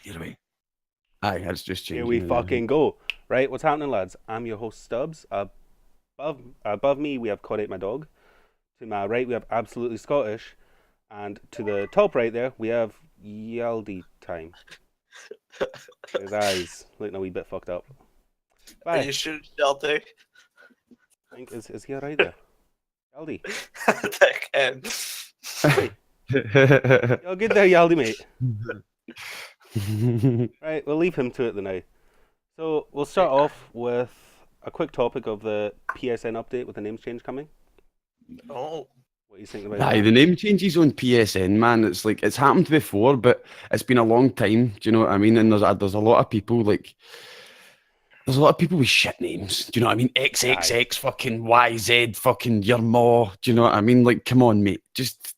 Here we. Aye, it's just Here changing. we It there. fucking go. Right, what's happening, lads? I'm your host, Stubbs. Above me, we have COD8MYdog. To my right, we have Absolutely Scottish. And to the top right there, we have YaldiTime. His eyes looking a wee bit fucked up. Are Bye. you sure, Shelty? I think, is he alright there? Yaldi. Dickhead. You're good there, Yaldi, mate. Right, we'll leave him to it the now. So, we'll start off with a quick topic of the PSN update with the names change coming. Oh, What are you thinking about Aye, that? the name changes on PSN, man. It's like it's happened before, but it's been a long time. Do you know what I mean? And there's a lot of people like there's a lot of people with shit names. Do you know what I mean? XXX fucking YZ fucking your ma. Do you know what I mean? Like, come on, mate. Just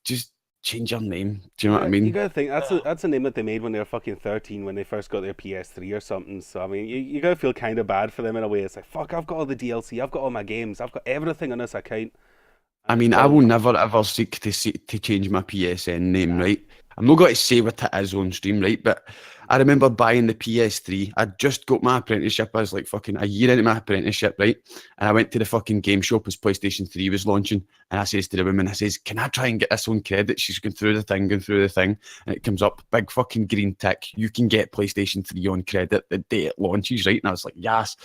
change your name. Do you know what I You mean? gotta think that's a name that they made when they were fucking 13 when they first got their PS3 or something. So I mean, you gotta feel kind of bad for them in a way. It's like, fuck, I've got all the DLC, I've got all my games, I've got everything on this account. I And mean, it's I all will never ever seek to change my PSN name, right? I'm not going to say what it is on stream, right? But I remember buying the PS3. I just got my apprenticeship. I was like fucking a year into my apprenticeship, right? And I went to the fucking game shop as PlayStation 3 was launching. And I says to the woman, I says, can I try and get this on credit? She's going through the thing. And it comes up, big fucking green tick. You can get PlayStation 3 on credit the day it launches, right? And I was like, yes.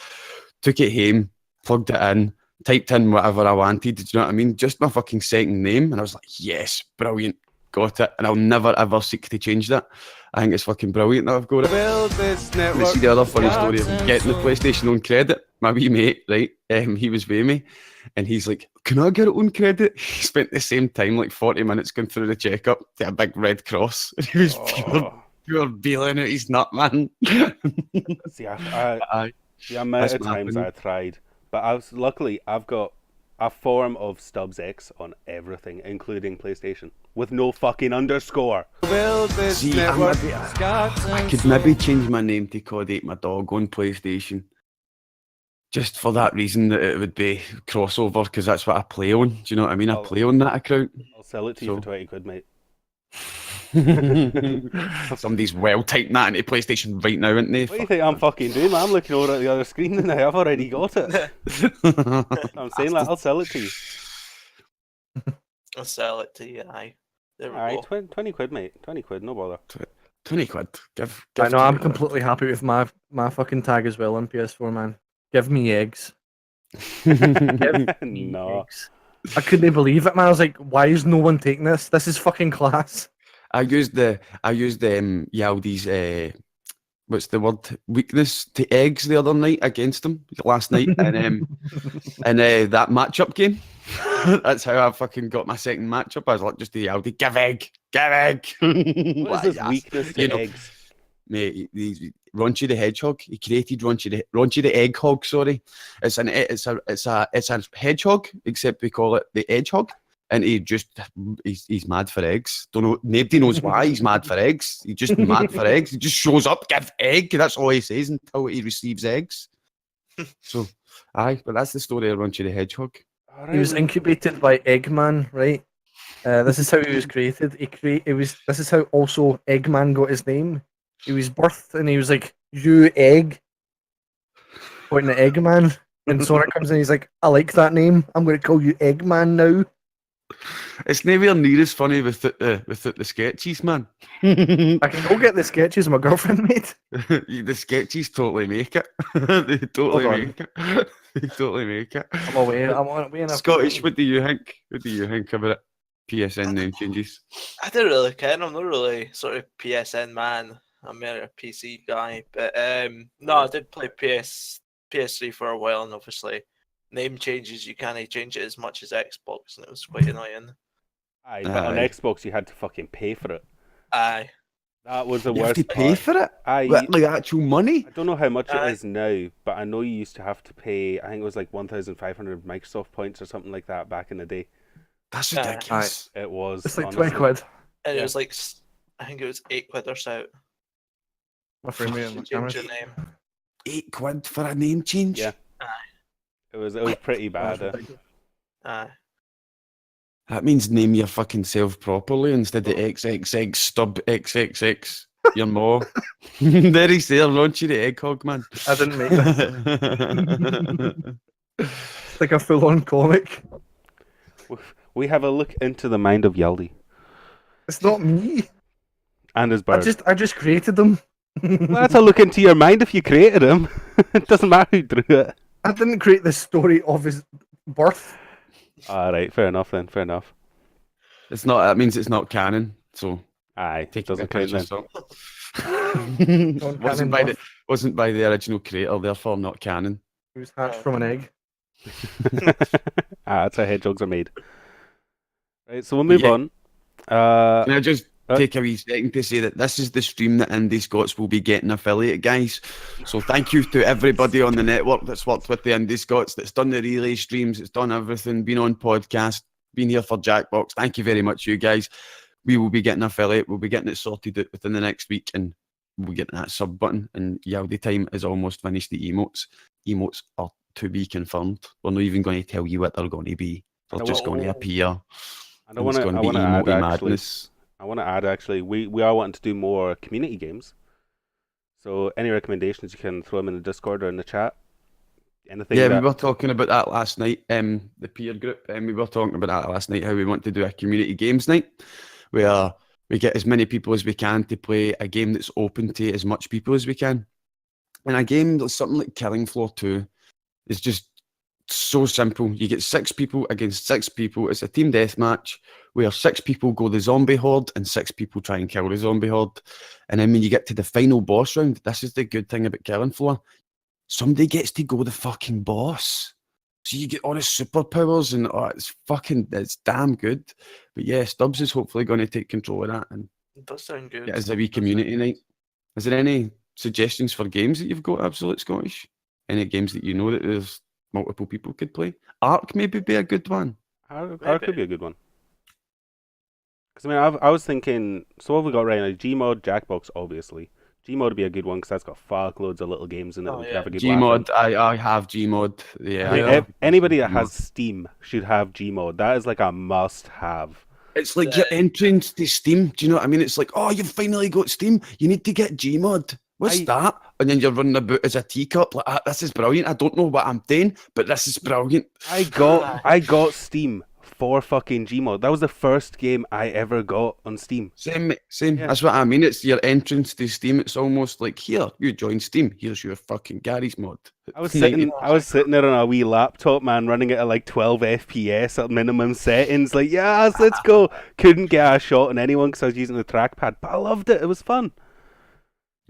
Took it home, plugged it in, typed in whatever I wanted. Do you know what I mean? Just my fucking second name. And I was like, yes, brilliant. Got it. And I'll never ever seek to change that. I think it's fucking brilliant that I've got it. build this And network. see the other funny story of getting the PlayStation on credit. My wee mate, right? He was with me, and he's like, "Can I get it on credit?" He spent the same time, like 40 minutes, going through the checkup to a big red cross. And he was pure bailing out his nut, man. See, Aye, the amount that's of my times opinion. I tried, but luckily I've got a form of Stubzx on everything, including PlayStation, with no fucking underscore. Build this See, I could maybe change my name to COD8MYdog on PlayStation. Just for that reason that it would be crossover, because that's what I play on. Do you know what I mean? I play on that account. I'll sell it to you So- for 20 quid, mate. Somebody's well typing that into PlayStation right now, isn't they? What do you think I'm fucking doing, man? I'm looking over at the other screen now. I've already got it. I'm saying that I'll sell it to you. I'll sell it to you. Aye. There we Alright, go. 20 quid, mate. 20 quid, no bother. 20 quid. Give I know, I'm 20 quid. completely happy with my fucking tag as well on PS4, man. Give me eggs. No. Eggs. I couldn't believe it, man. I was like, why is no one taking this? This is fucking class. I used Yaldi's what's the word, weakness to eggs the other night against him last night, and that matchup game. That's how I fucking got my second matchup. I was like, just the Yaldi, give egg. What is this weakness to You know, eggs? mate, Raunchy the Hedgehog. He created Raunchy the Egg Hog. Sorry, it's a hedgehog, except we call it the Edgehog. And he's mad for eggs. Don't know. Nobody knows why he's mad for eggs. He's just mad for eggs. He just shows up, give egg. That's all he says until he receives eggs. So, aye, but that's the story of Raunchy the Hedgehog. Alright, He was incubated by Eggman, right? This is how he was created. This is how also Eggman got his name. He was birthed and he was like, "You egg," pointing at Eggman. And Sonic comes in, he's like, "I like that name. I'm going to call you Eggman now." It's nowhere near as funny without the sketches, man. I can go get the sketches my girlfriend made. The sketches totally make it. They totally Hold on. make it. They totally make it. I'm away. I'm on way enough. Scottish, what do you think? What do you think about it? PSN name changes. I don't really care. I'm not really sort of PSN man. I'm more a PC guy. But no, I did play PS3 for a while, and obviously name changes, you can't change it as much as Xbox, and it was quite annoying. Aye, but on Aye. Xbox you had to fucking pay for it. Aye. That was the You have worst to pay part. for it? Aye, Like actual money? I don't know how much Aye. it is now, but I know you used to have to pay, I think it was like 1,500 Microsoft points or something like that back in the day. That's Aye. ridiculous. It was. It's like honestly. 20 quid. And Yeah. it was like, I think it was 8 quid or so. My frame rate on my to camera. change your name. £8 for a name change? Yeah. It was pretty bad. Aye. That means name your fucking self properly instead of XXX Stub XXX. Your more. There he's there, raunchy the egg hog, man. I didn't make this. It's like a full-on comic. We have a look into the mind of Yaldi It's not me. and his bird. I just created them. Well, that's a look into your mind if you created him. It doesn't matter who drew it. I didn't create the story of his birth. Alright, fair enough then, fair enough. It's not. That means it's not canon. So Aye, take doesn't it count then. wasn't by the original creator, therefore not canon. He was hatched from an egg. That's how hedgehogs are made. Right, so we'll move on. Can I just take a wee second to say that this is the stream that IndiScots will be getting affiliate, guys. So thank you to everybody on the network that's worked with the IndiScots, that's done the relay streams, it's done everything, been on podcast, been here for Jackbox. Thank you very much, you guys. We will be getting affiliate. We'll be getting it sorted out within the next week, and we'll get that sub button. And YaldiTime is almost finished the emotes. Emotes are to be confirmed. We're not even going to tell you what they're going to be. They're just going to appear. I want to add actually, we are wanting to do more community games. So any recommendations, you can throw them in the Discord or in the chat. Anything? Yeah, we were talking about that last night. The peer group, and we were talking about that last night. How we want to do a community games night, where we get as many people as we can to play a game that's open to as much people as we can. And a game that's something like Killing Floor 2 is just so simple. You get 6 people against 6 people. It's a team deathmatch where 6 people go the zombie horde and 6 people try and kill the zombie horde. And then when you get to the final boss round, this is the good thing about Killing Floor. Somebody gets to go the fucking boss. So you get all the superpowers and it's damn good. But yeah, Stubzx is hopefully going to take control of that and It does sound good. get us a wee community night. Is there any suggestions for games that you've got, Absolute Scottish? Any games that you know that there's multiple people could play? Ark maybe be a good one. Ark could be a good one. Because I mean, I was thinking, so what have we got right now? Gmod, Jackbox, obviously. Gmod would be a good one because that's got fuckloads of little games in it. We could have a good Gmod, I have Gmod. Yeah. Anybody that has Steam should have Gmod. That is like a must-have. It's like your entrance to Steam. Do you know what I mean? It's like, oh, you've finally got Steam. You need to get Gmod. What's that? And then you're running about as a teacup. Like, this is brilliant. I don't know what I'm doing, but this is brilliant. I got Steam for fucking Gmod. That was the first game I ever got on Steam. Same. Yeah. That's what I mean. It's your entrance to Steam. It's almost like, here, you join Steam. Here's your fucking Gary's mod. I was sitting there on a wee laptop, man, running it at like 12 FPS at minimum settings. Like, yes, let's go. Couldn't get a shot on anyone because I was using the trackpad, but I loved it. It was fun.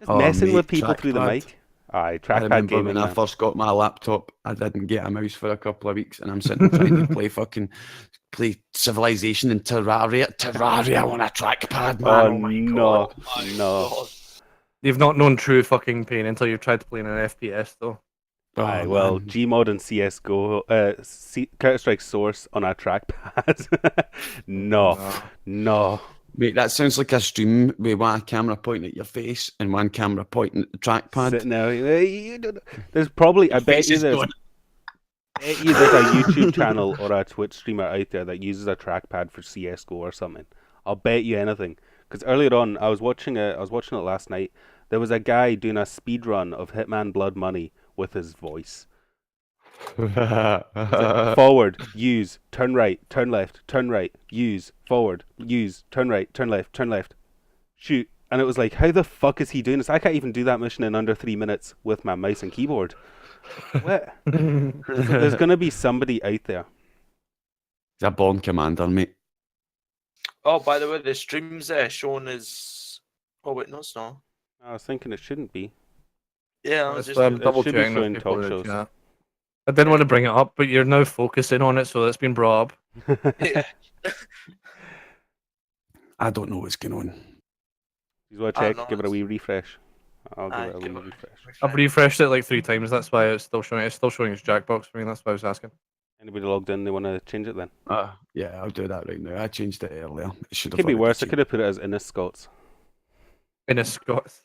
Just messing with people through the mic. Aye, trackpad I remember gaming. when I first got my laptop, I didn't get a mouse for a couple of weeks, and I'm sitting trying to play Civilization and Terraria on a trackpad, man. Oh my God. No. You've not known true fucking pain until you've tried to play in an FPS, though. Aye, well, Gmod and CSGO, Counter-Strike Source on a trackpad. No. Mate, that sounds like a stream with one camera pointing at your face and one camera pointing at the trackpad. Sitting there, there's probably, I bet you there's a YouTube channel or a Twitch streamer out there that uses a trackpad for CSGO or something. I'll bet you anything. Because earlier on, I was watching it last night. There was a guy doing a speed run of Hitman Blood Money with his voice. Forward, use, turn right, turn left, turn right, use, forward, use, turn right, turn left, turn left, shoot. And it was like, how the fuck is he doing this? I can't even do that mission in under 3 minutes with my mouse and keyboard. What? There's going to be somebody out there. He's a born commander, mate. Oh, by the way, the stream's shown as... Oh, wait, no, it's not. I was thinking it shouldn't be. Yeah, I was just... double should be checking showing with talk people in the shows. chat. I didn't want to bring it up, but you're now focusing on it, so it's been brought up. Yeah. I don't know what's going on. You want to check? Give it a wee refresh. I'll give it a wee refresh. I've refreshed it like 3 times, that's why it's still showing. It's still showing as Jackbox for me, that's why I was asking. Anybody logged in, they want to change it then? Yeah, I'll do that right now. I changed it earlier. It Could be worse. I could have put it as IndiScots. IndiScots.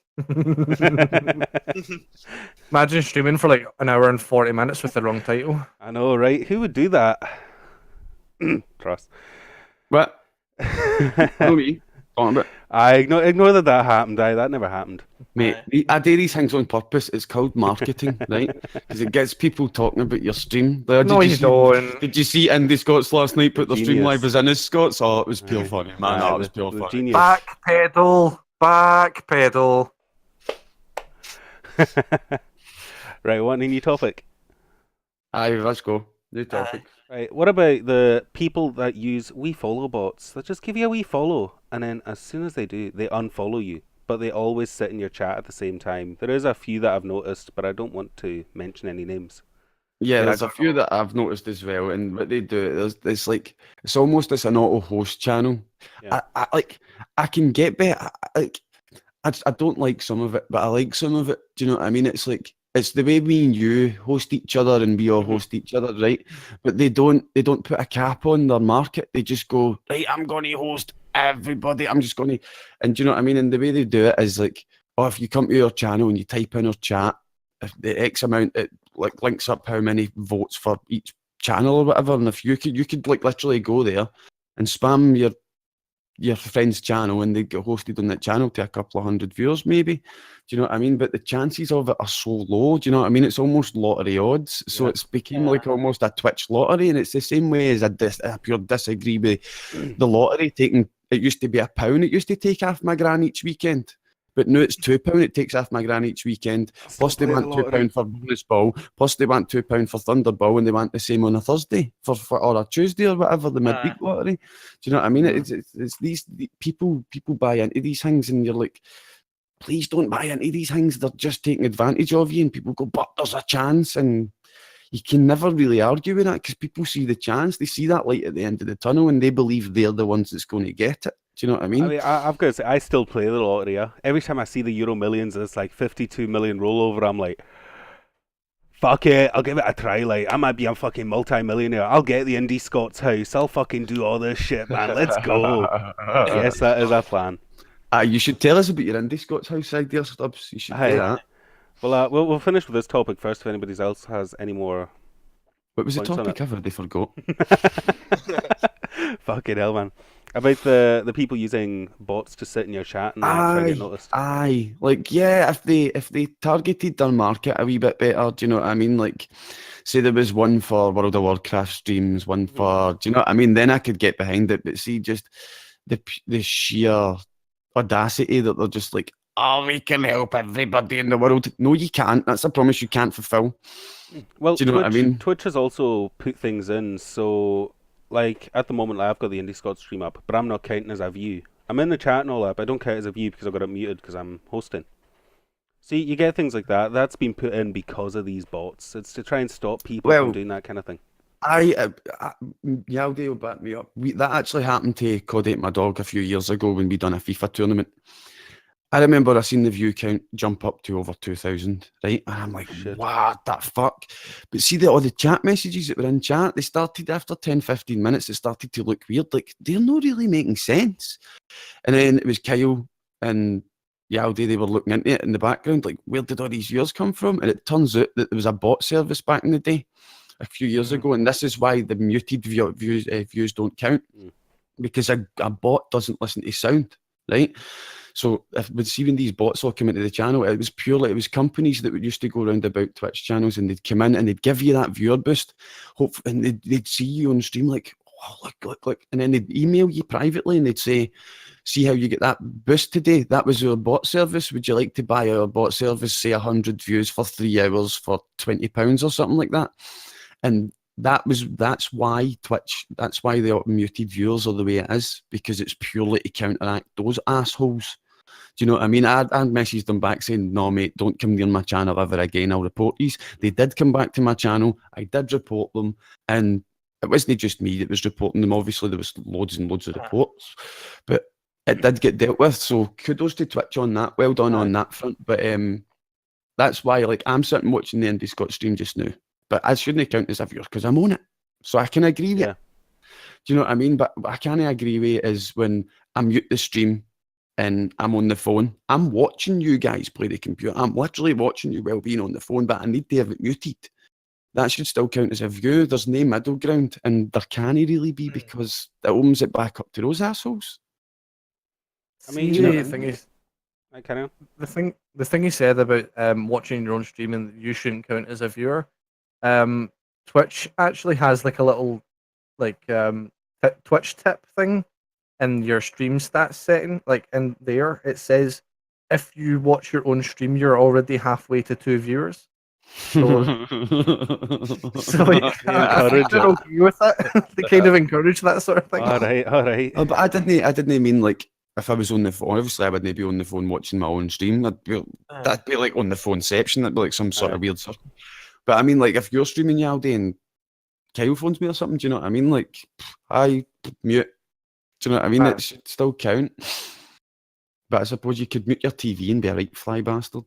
Imagine streaming for like an hour and 40 minutes with the wrong title. I know, right? Who would do that? Trust. What? No, me. talking about? I ignore that happened. That never happened. Mate, I do these things on purpose. It's called marketing, right? Because it gets people talking about your stream. Like, No, you don't. Did you see IndiScots last night put their stream Genius. live as IndiScots? Oh, it was pure Aye. funny, man. Aye, No, it was pure the funny. genius. Backpedal. Right, what a new topic? Aye, let's go. New topic. Right, what about the people that use follow bots that just give you a wee follow, and then as soon as they do, they unfollow you, but they always sit in your chat at the same time? There is a few that I've noticed, but I don't want to mention any names. Yeah, there's a few that I've noticed as well, and what they do, it's like it's almost as an auto host channel. Yeah. I can get better. I don't like some of it, but I like some of it. Do you know what I mean? It's like it's the way me and you host each other and we all host each other, right? But they don't put a cap on their market. They just go, right, I'm going to host everybody. I'm just going to, and do you know what I mean? And the way they do it is like, oh, if you come to your channel and you type in our chat, if the X amount, it like links up how many votes for each channel or whatever. And if you could like literally go there and spam your friend's channel and they get hosted on that channel to a couple of hundred viewers maybe. Do you know what I mean? But the chances of it are so low. Do you know what I mean? It's almost lottery odds. So it's became like almost a Twitch lottery, and it's the same way as I pure disagree with the lottery taking. It used to be £1. It used to take half my grand each weekend. But now it's £2. It takes half my grand each weekend. Plus they want £2 for bonus ball. Plus they want £2 for Thunderball, and they want the same on a Thursday or a Tuesday or whatever, the midweek lottery. Do you know what I mean? It's these people buy into these things, and you're like, please don't buy into these things. They're just taking advantage of you, and people go, but there's a chance, and you can never really argue with that because people see the chance. They see that light at the end of the tunnel, and they believe they're the ones that's going to get it. Do you know what I mean? I've got to say, I still play the lottery. Yeah? Every time I see the Euro Millions, it's like 52 million rollover. I'm like, fuck it, I'll give it a try. Like, I might be a fucking multi-millionaire. I'll get the IndiScots house. I'll fucking do all this shit, man. Let's go. Yes, that is our plan. You should tell us about your IndiScots house idea, Stubbs. You should do that. Well, we'll finish with this topic first. If anybody else has any more. What was the topic? I've already forgot. Fucking hell, man. About the people using bots to sit in your chat and try to get noticed. Aye, like if they targeted their market a wee bit better, do you know what I mean? Like, say there was one for World of Warcraft streams, one for, do you know what I mean? Then I could get behind it. But see, just the sheer audacity that they're just like, oh, we can help everybody in the world. No, you can't. That's a promise you can't fulfill. Well, do you know what I mean? Twitch has also put things in, so. Like, at the moment, I've got the IndiScots stream up, but I'm not counting as a view. I'm in the chat and all that, but I don't count as a view because I've got it muted because I'm hosting. See, you get things like that. That's been put in because of these bots. It's to try and stop people from doing that kind of thing. Yaldi will back me up. That actually happened to COD8MYdog a few years ago when we done a FIFA tournament. I remember I seen the view count jump up to over 2,000, right? And I'm like, what the fuck? But see, all the chat messages that were in chat, they started after 10, 15 minutes, it started to look weird. Like, they're not really making sense. And then it was Kyle and Yaldi, they were looking into it in the background, like, where did all these views come from? And it turns out that there was a bot service back in the day, a few years ago, and this is why the muted views don't count, because a bot doesn't listen to sound, right? So when these bots all come into the channel, it was companies that would used to go around about Twitch channels, and they'd come in and they'd give you that viewer boost, and they'd see you on stream like, oh, look, and then they'd email you privately and they'd say, see how you get that boost today? That was our bot service. Would you like to buy our bot service, say 100 views for 3 hours for £20 or something like that? And that's why the muted viewers are the way it is, because it's purely to counteract those assholes. Do you know what I mean? I messaged them back saying, no, mate, don't come near my channel ever again. I'll report these. They did come back to my channel. I did report them. And it wasn't just me that was reporting them. Obviously, there was loads and loads of reports. But it did get dealt with. So kudos to Twitch on that. Well done on that front. But that's why, like, I'm sitting watching the IndiScots stream just now. But I shouldn't count as a viewer because I'm on it. So I can agree with it. Do you know what I mean? But I can't agree with it is when I mute the stream and I'm on the phone. I'm watching you guys play the computer. I'm literally watching you while being on the phone, but I need to have it muted. That should still count as a view. There's no middle ground, and there can't really be because it opens it back up to those assholes. I mean, See, you know, the thing is, I kind of. the thing you said about watching your own stream and you shouldn't count as a viewer. Um, Twitch actually has like a little like Twitch tip thing in your stream stats setting. Like in there, it says if you watch your own stream, you're already halfway to 2 viewers. So, so like, They I think encourage they're it. okay with that. They kind of encourage that sort of thing. All right, all right. Oh, but I didn't mean like if I was on the phone. Obviously, I wouldn't be on the phone watching my own stream. That'd be like on the phoneception. That'd be like some sort of weird stuff. But I mean, like if you're streaming Yaldi and Kyle phones me or something, do you know what I mean? Like, I mute. Do you know what I mean? It should still count. But I suppose you could mute your TV and be a right fly bastard.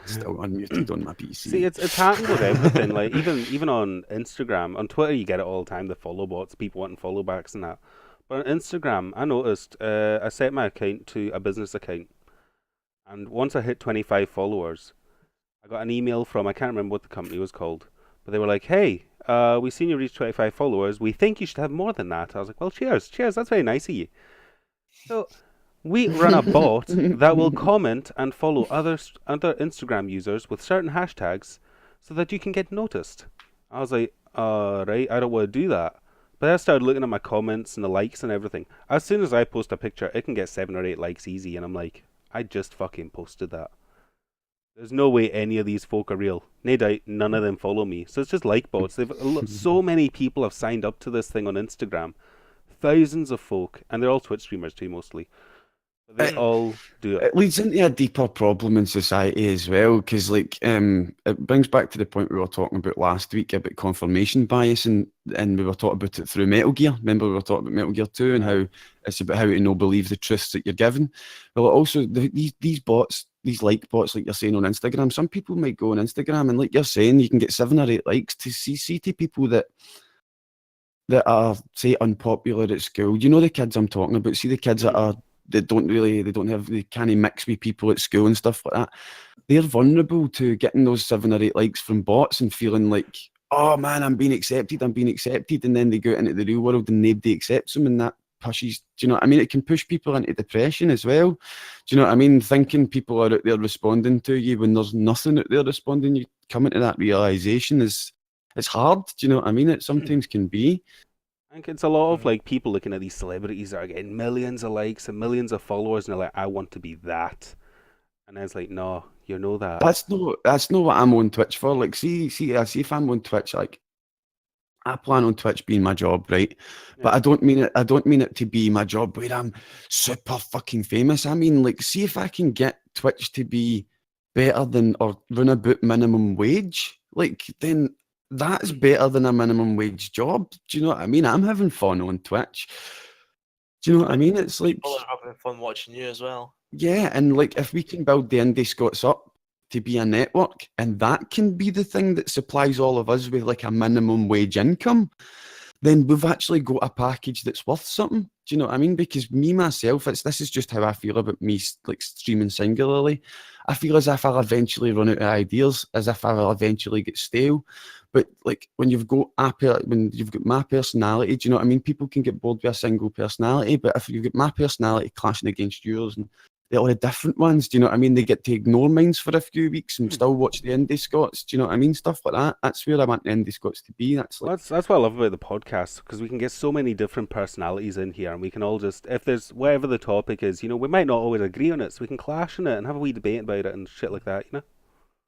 Still unmuted on my PC. See, it's happened with everything. Like even on Instagram, on Twitter, you get it all the time. The follow bots, people wanting follow backs and that. But on Instagram, I noticed I set my account to a business account, and once I hit 25 followers, I got an email from, I can't remember what the company was called, but they were like, "Hey, we've seen you reach 25 followers. We think you should have more than that." I was like, "Well, cheers, that's very nice of you." So we run a bot that will comment and follow other Instagram users with certain hashtags so that you can get noticed. I was like, right, I don't want to do that. But I started looking at my comments and the likes and everything. As soon as I post a picture, it can get 7 or 8 likes easy, and I'm like, I just fucking posted that. There's no way any of these folk are real. No doubt none of them follow me. So it's just like bots. So many people have signed up to this thing on Instagram. Thousands of folk, and they're all Twitch streamers too, mostly. They all do it. It leads into a deeper problem in society as well, because like it brings back to the point we were talking about last week about confirmation bias, and we were talking about it through Metal Gear. Remember we were talking about Metal Gear 2 and how it's about how to not believe the truths that you're given. Well, also these bots, these like bots, like you're saying on Instagram, some people might go on Instagram and like you're saying, you can get 7 or 8 likes to see to people that are, say, unpopular at school. You know the kids I'm talking about. See the kids they can't mix with people at school and stuff like that. They're vulnerable to getting those 7 or 8 likes from bots and feeling like, oh man, I'm being accepted, and then they go out into the real world and nobody accepts them, and that pushes, do you know what I mean? It can push people into depression as well. Do you know what I mean? Thinking people are out there responding to you when there's nothing out there responding, you come into that realization it's hard, do you know what I mean? It sometimes can be. I think it's a lot of like people looking at these celebrities that are getting millions of likes and millions of followers, and they're like, I want to be that. And then it's like, no, you're no that. That's not what I'm on Twitch for. Like, see if I'm on Twitch, like, I plan on Twitch being my job, right? Yeah. But I don't mean it to be my job where I'm super fucking famous. I mean, like, see if I can get Twitch to be better than or run about minimum wage, like, then that's better than a minimum wage job. Do you know what I mean? I'm having fun on Twitch. Do you know what I mean? It's like people are having fun watching you as well. Yeah, and like if we can build the IndiScots up to be a network, and that can be the thing that supplies all of us with like a minimum wage income, then we've actually got a package that's worth something. Do you know what I mean? Because me, myself, this is just how I feel about me, like streaming singularly. I feel as if I'll eventually run out of ideas, as if I'll eventually get stale. But like when you've got my personality, do you know what I mean? People can get bored with a single personality, but if you get my personality clashing against yours and they're all the different ones, do you know what I mean? They get to ignore mine for a few weeks and still watch the IndiScots. Do you know what I mean? Stuff like that. That's where I want the IndiScots to be. That's what I love about the podcast, because we can get so many different personalities in here, and we can all just, if there's whatever the topic is, you know, we might not always agree on it, so we can clash on it and have a wee debate about it and shit like that, you know?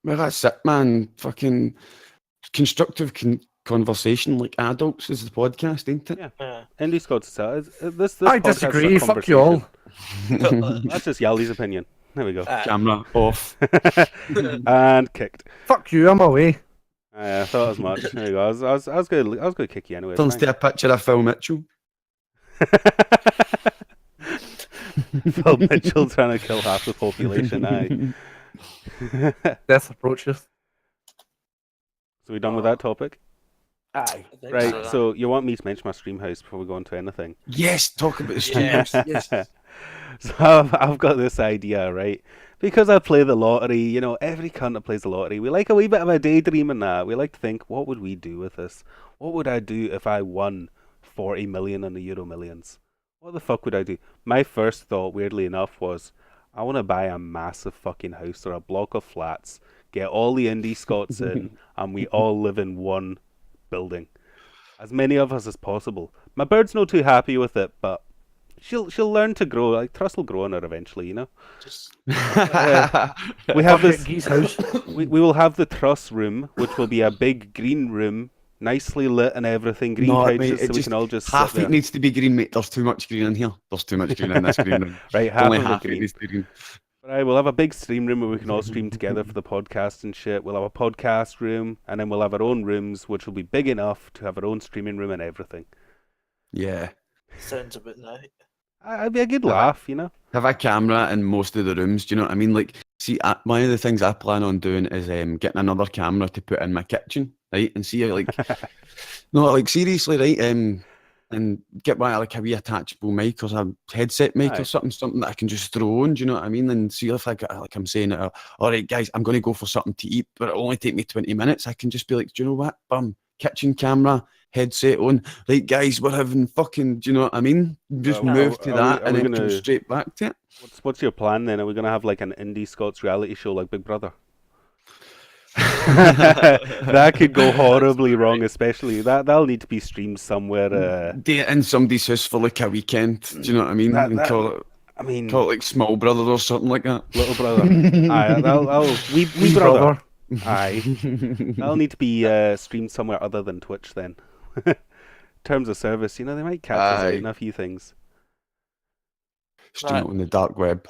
Well, that's it, man. Fucking constructive conversation like adults is the podcast, ain't it? Yeah. IndiScots. This I disagree. Fuck you all. That's just Yaldi's opinion. There we go. Camera off. And kicked. Fuck you, I'm away. I thought as much. There you go. I was going to kick you anyway. Turns to a picture of Phil Mitchell. Phil Mitchell trying to kill half the population. Aye. Death approaches. So we done with that topic? Aye. Right, so you want me to mention my stream house before we go on to anything? Yes, talk about the stream house. Yes. So I've got this idea, right? Because I play the lottery, you know, every cunt that plays the lottery, we like a wee bit of a daydream in that. We like to think, what would we do with this? What would I do if I won 40 million in the Euro Millions? What the fuck would I do? My first thought, weirdly enough, was I want to buy a massive fucking house or a block of flats, get all the IndiScots in, and we all live in one building. As many of us as possible. My bird's not too happy with it, but she'll learn to grow. Like Truss will grow on her eventually, you know. Just We have this. Geese house. We will have the truss room, which will be a big green room, nicely lit and everything, green No, couches, mate, so we can all just half sit there. it needs to be green, mate. There's too much green in here. There's too much green in this green room. Right, half Only of half the it green. needs to be green. Right, we'll have a big stream room where we can all stream together for the podcast and shit. We'll have a podcast room, and then we'll have our own rooms, which will be big enough to have our own streaming room and everything. Yeah. sounds a bit nice. It'd be a good laugh, you know. Have a camera in most of the rooms. Do you know what I mean? Like, see, one of the things I plan on doing is getting another camera to put in my kitchen, right? And see, like, no, like seriously, right? And get my like a wee attachable mic or a headset mic Aye. or something that I can just throw on. Do you know what I mean? And see if like I'm saying, all right, guys, I'm going to go for something to eat, but it'll only take me 20 minutes. I can just be like, do you know what? Bum, kitchen camera, headset on. Right, guys, we're having fucking. Do you know what I mean? Just Well, move to are that we and then come gonna- straight back to it. What's your plan then? Are we gonna have like an IndiScots reality show like Big Brother? That could go horribly wrong, especially that'll need to be streamed somewhere. Do it in somebody's house for like a weekend. Do you know what I mean? And call it I mean, like Small Brother or something like that. little brother. Aye, wee brother. Aye, that'll need to be streamed somewhere other than Twitch then. Terms of service, you know, they might catch us out Aye. in a few things. Stream it on the dark web.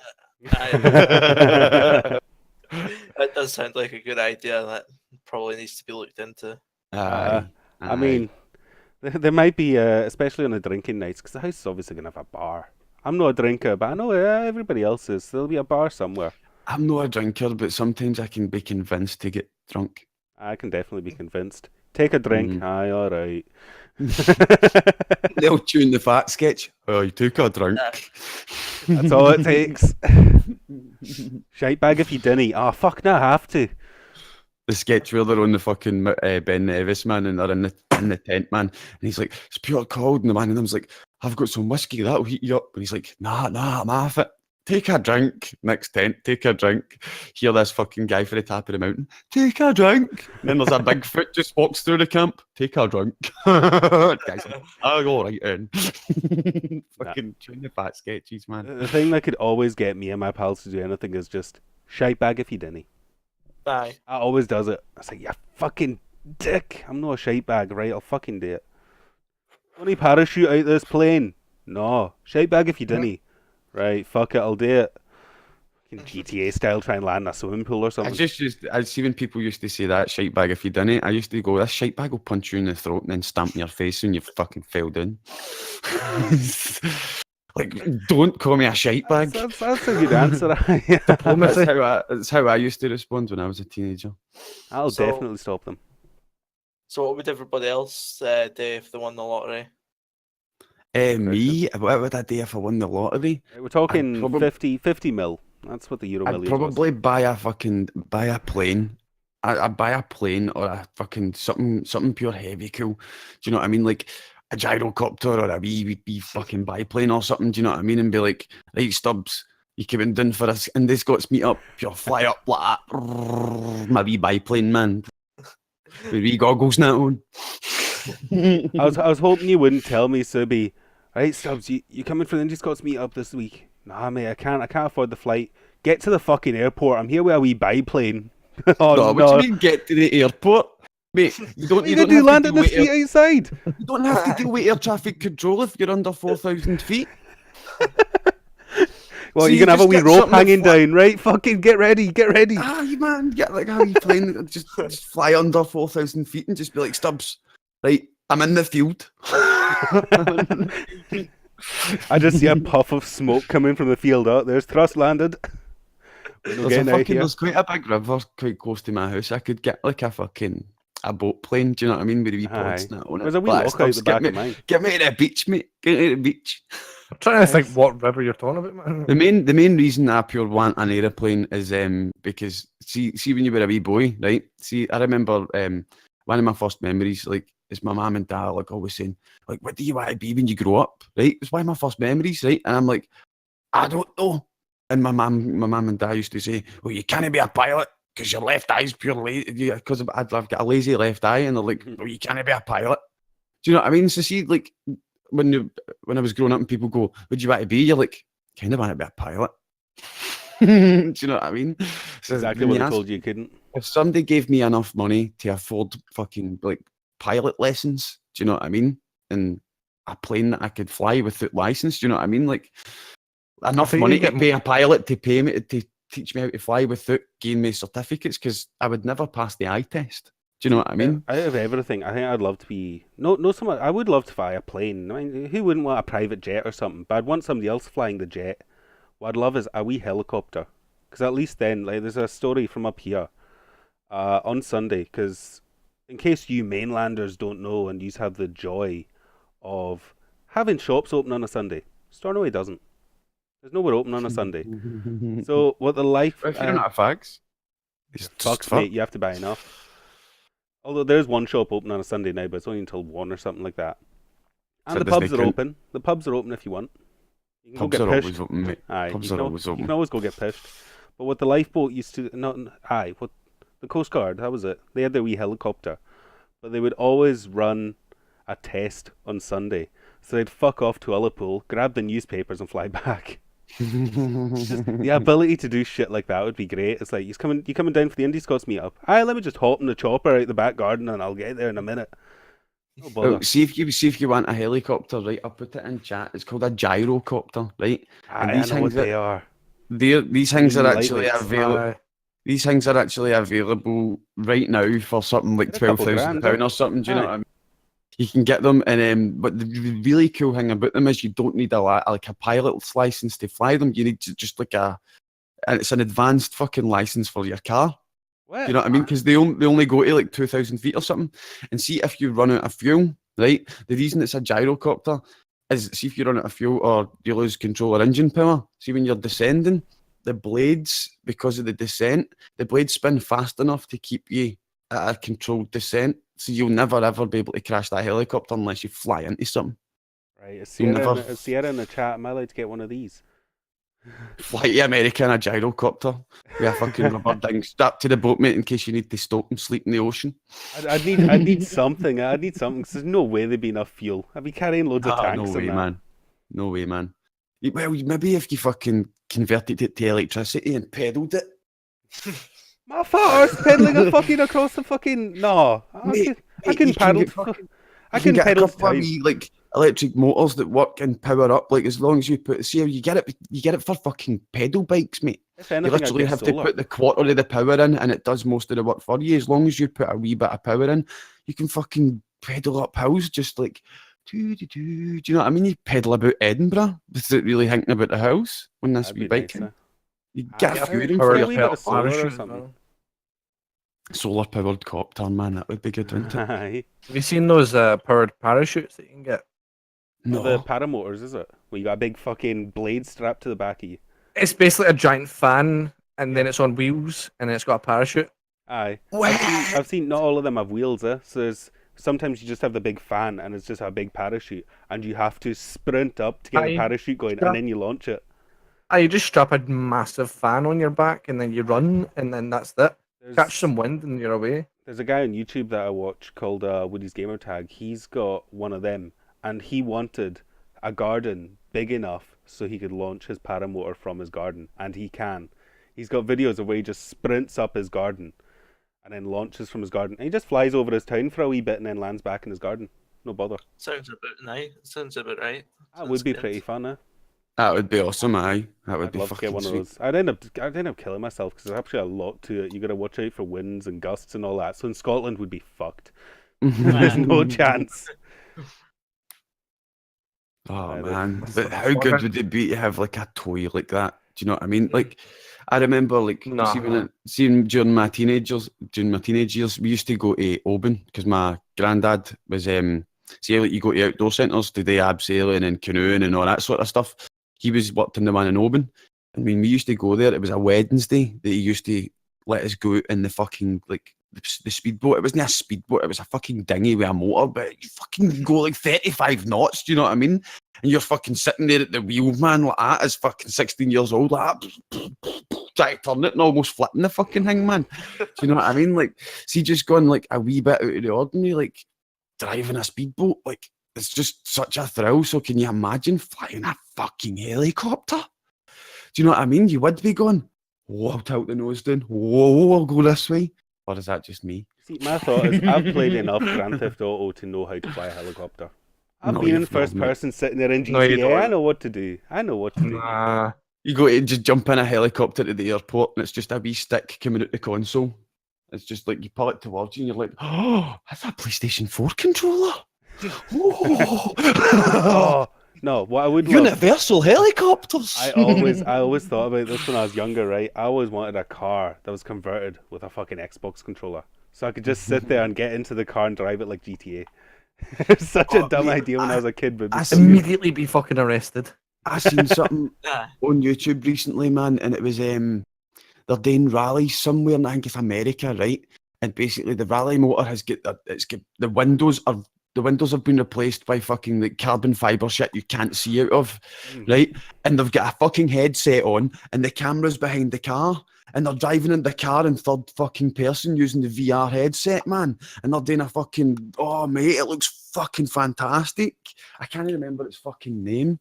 That does sound like a good idea. That probably needs to be looked into. Aye. I mean, there might be, especially on the drinking nights, because the house is obviously going to have a bar. I'm not a drinker, but I know everybody else is. There'll be a bar somewhere. I'm not a drinker, but sometimes I can be convinced to get drunk. I can definitely be convinced. Take a drink. Aye, all right. They'll tune the fat sketch. Oh, you took a drink. That's all it takes. Shite bag if you didn't. Oh, fuck, now I have to. The sketch where they're on the fucking Ben Nevis, man, and they're in the tent, man. And he's like, it's pure cold. And the man in them's like, I've got some whiskey, that'll heat you up. And he's like, nah, I'm off it. Take a drink. Next tent, take a drink. Hear this fucking guy for the top of the mountain. Take a drink. And then there's a Bigfoot just walks through the camp. Take a drink. Guy's like, I'll go right in. Fucking tune the fat sketches, man. The thing that could always get me and my pals to do anything is just shite bag if you didn't. Aye. I always does it. I was like, you fucking dick. I'm not a shite bag, right? I'll fucking do it. Only parachute out this plane. No. Shite bag if you didn't. Right, fuck it, I'll do it. Fucking GTA style, try and land in a swimming pool or something. I see when people used to say that shite bag if you didn't. I used to go, this shite bag will punch you in the throat and then stamp in your face and you fucking fell down. Like, don't call me a shite bag. That's a good answer. That's how I used to respond when I was a teenager. I'll So- definitely stop them. So what would everybody else do if they won the lottery? Me? What would I do if I won the lottery? We're talking probably- 50 mil. That's what the Euro I'd Millions probably buy a plane. I'd buy a plane or a fucking something pure heavy cool. Do you know what I mean? Like a gyrocopter or a wee fucking biplane or something. Do you know what I mean? And be like, right, Stubbs, you coming down for us IndiScots meet up? Pure fly up like that. My wee biplane, man. With wee goggles now on. I was hoping you wouldn't tell me, Subi. Right, Stubbs, you coming for the IndiScots meet up this week? Nah, mate, I can't afford the flight. Get to the fucking airport. I'm here with a wee biplane. Oh No, no! what do you mean get to the airport? Mate, you don't, What you you don't gonna do? have Land to in deal the with street outside? you don't have to deal with air traffic control if you're under 4,000 feet. Well, So you're you gonna have a just wee get rope something that hanging down, right? Fucking get ready. You man, get like how you plane, just fly under 4,000 feet and just be like, Stubbs, right, I'm in the field. I just see a puff of smoke coming from the field. Oh, there's thrust landed. We're not getting out here. There's quite a big river quite close to my house. I could get like a boat plane, do you know what I mean? With a wee pods Aye. and that on it. There's a wee But lock out Stubbs, the back of mine. Get me to the beach, mate. Get me to the beach. I'm trying to think what river you're talking about, man. The main reason I pure want an aeroplane is because see when you were a wee boy, right? See, I remember one of my first memories, like is my mum and dad like always saying, like, what do you want to be when you grow up? Right? It's one of my first memories, right? And I'm like, I don't know. And my mum and dad used to say, well, you can't be a pilot because your left eye's pure lazy. Because I've got a lazy left eye, and they're like, well, you can't be a pilot. Do you know what I mean? So see, like, when I was growing up and people go, what do you want to be? You're like, kind of want to be a pilot. Do you know what I mean? So Exactly when what you I told ask- you couldn't. If somebody gave me enough money to afford fucking like pilot lessons, do you know what I mean? And a plane that I could fly without license, do you know what I mean? Like enough think money you to get pay a pilot to pay me to teach me how to fly without giving me certificates, because I would never pass the eye test. Do you know what I mean? Out of everything, I think I'd love to be no so much. I would love to fly a plane. I mean, who wouldn't want a private jet or something? But I'd want somebody else flying the jet. What I'd love is a wee helicopter, because at least then, like, there's a story from up here, on Sunday. Because in case you mainlanders don't know, and you have the joy of having shops open on a Sunday, Stornoway doesn't. There's nowhere open on a Sunday. So what the life? If you're not a fags, it's just Fucks, fuck. mate. You have to buy enough. Although there's one shop open on a Sunday now, but it's only until 1 or something like that. And So the does pubs they are count? open. The pubs are open if you want. You can Pubs go are get always pished. open, mate. Aye, Pubs you are can, always you open. can always go get pished. But what the lifeboat used to, what the Coast Guard, that was it. They had their wee helicopter, but they would always run a test on Sunday. So they'd fuck off to Ullapool, grab the newspapers, and fly back. Just the ability to do shit like that would be great. It's like, you coming down for the IndiScots meetup? Aye, let me just hop in the chopper out the back garden and I'll get there in a minute. No bother. Well, see if you want a helicopter, right? I'll put it in chat. It's called a gyrocopter, right? Aye, I know what they are. These things are Really actually lightweights. available. These things are actually available right now for something like They're a couple £12,000 grand, or something. Do you know Aye. what I mean? You can get them, and but the really cool thing about them is you don't need like a pilot's license to fly them. You need just like and it's an advanced fucking license for your car. What? You know what I mean? Because they only go to like 2,000 feet or something. And see if you run out of fuel, right? The reason it's a gyrocopter is, see if you run out of fuel or you lose control or engine power. See, when you're descending, the blades, because of the descent, the blades spin fast enough to keep you at a controlled descent. So you'll never ever be able to crash that helicopter unless you fly into something. Right, is You'll Sierra, never- is Sierra in the chat? Am I allowed to get one of these? Fly to America in a gyrocopter with a fucking rubber thing strapped to the boat, mate, in case you need to stop and sleep in the ocean. I'd need something. I'd need something, 'cause there's no way there'd be enough fuel. I'd be carrying loads of tanks no way, and that. man. No way, man. Well, maybe if you fucking converted it to electricity and pedalled it. My fart's pedaling a fucking across the fucking. No, Mate, I can you paddle. get fucking- I you can get a pedal to couple of time. wee, like electric motors that work and power up. Like, as long as you put, see, you get it for fucking pedal bikes, mate. If You anything, I'd literally get have solar. to put the quarter of the power in, and it does most of the work for you. As long as you put a wee bit of power in, you can fucking pedal up hills just like. Do you know what I mean? You pedal about Edinburgh without really thinking about the house when this That'd wee be bike. nice, You Aye, get yeah, a few of them power for a you. wee bit of solar or parachute as something. well. Solar powered copter, man. That would be good, wouldn't it? Aye. Have you seen those powered parachutes that you can get? No. The paramotors, is it? Where you got a big fucking blade strapped to the back of you. It's basically a giant fan, and then it's on wheels, and then it's got a parachute. Aye. What? I've seen not all of them have wheels, eh? So sometimes you just have the big fan and it's just a big parachute, and you have to sprint up to get the Aye. parachute going, and then you launch it. You just strap a massive fan on your back, and then you run, and then that's it. There's, Catch some wind, and you're away. there's a guy on YouTube that I watch called Woody's Gamer Tag. He's got one of them, and he wanted a garden big enough so he could launch his paramotor from his garden, and he can. He's got videos of where he just sprints up his garden and then launches from his garden. And he just flies over his town for a wee bit and then lands back in his garden. No bother. Sounds about nice. Sounds about right. That would be good. pretty fun, eh? That would be awesome, aye. That would I'd be love to fucking get one sweet. of those. I'd end up killing myself because there's actually a lot to it. You got to watch out for winds and gusts and all that. So in Scotland, we'd be fucked. There's no chance. Oh Aye, man, that's but the how good format. would it be to have like a toy like that? Do you know what I mean? Like, I remember like Nah. seeing during my teenage years, we used to go to Oban because my granddad was see like you go to outdoor centres to do abseiling and canoeing and all that sort of stuff. He was worked in the one in Oban, and when we used to go there, it was a Wednesday that he used to let us go out in the fucking like the speedboat. It wasn't a speedboat. It was a fucking dinghy with a motor, but you fucking go like 35 knots. Do you know what I mean? And you're fucking sitting there at the wheel, man, like that, as fucking 16 years old, like that, trying to turn it and almost flipping the fucking thing, man. Do you know what I mean? Like, see, just going like a wee bit out of the ordinary, like driving a speedboat, like it's just such a thrill. So can you imagine flying a fucking helicopter? Do you know what I mean? You would be going, whoa, I'll tilt the nose down. Whoa, I'll go this way. Or is that just me? See, my thought is I've played enough Grand Theft Auto to know how to fly a helicopter. I've been in you've first not, mate. person sitting there in No, you GTA. I don't. know what to do. Nah. You go to just jump in a helicopter to the airport and it's just a wee stick coming out the console. It's just like you pull it towards you and you're like, oh, that's a PlayStation 4 controller. Oh. Oh no! What I would love, Universal helicopters. I always thought about this when I was younger, right? I always wanted a car that was converted with a fucking Xbox controller, so I could just sit there and get into the car and drive it like GTA. It's such a dumb mate, idea when I was a kid, but I so seen- good. Immediately be fucking arrested. I seen something Aye. on YouTube recently, man, and it was they're doing rallies somewhere, and I think it's America, right? And basically, the rally motor has the windows have been replaced by fucking like carbon fiber shit you can't see out of, right? And they've got a fucking headset on, and the camera's behind the car, and they're driving in the car in third fucking person using the VR headset, man. And they're doing a fucking, oh mate, it looks fucking fantastic. I can't remember its fucking name.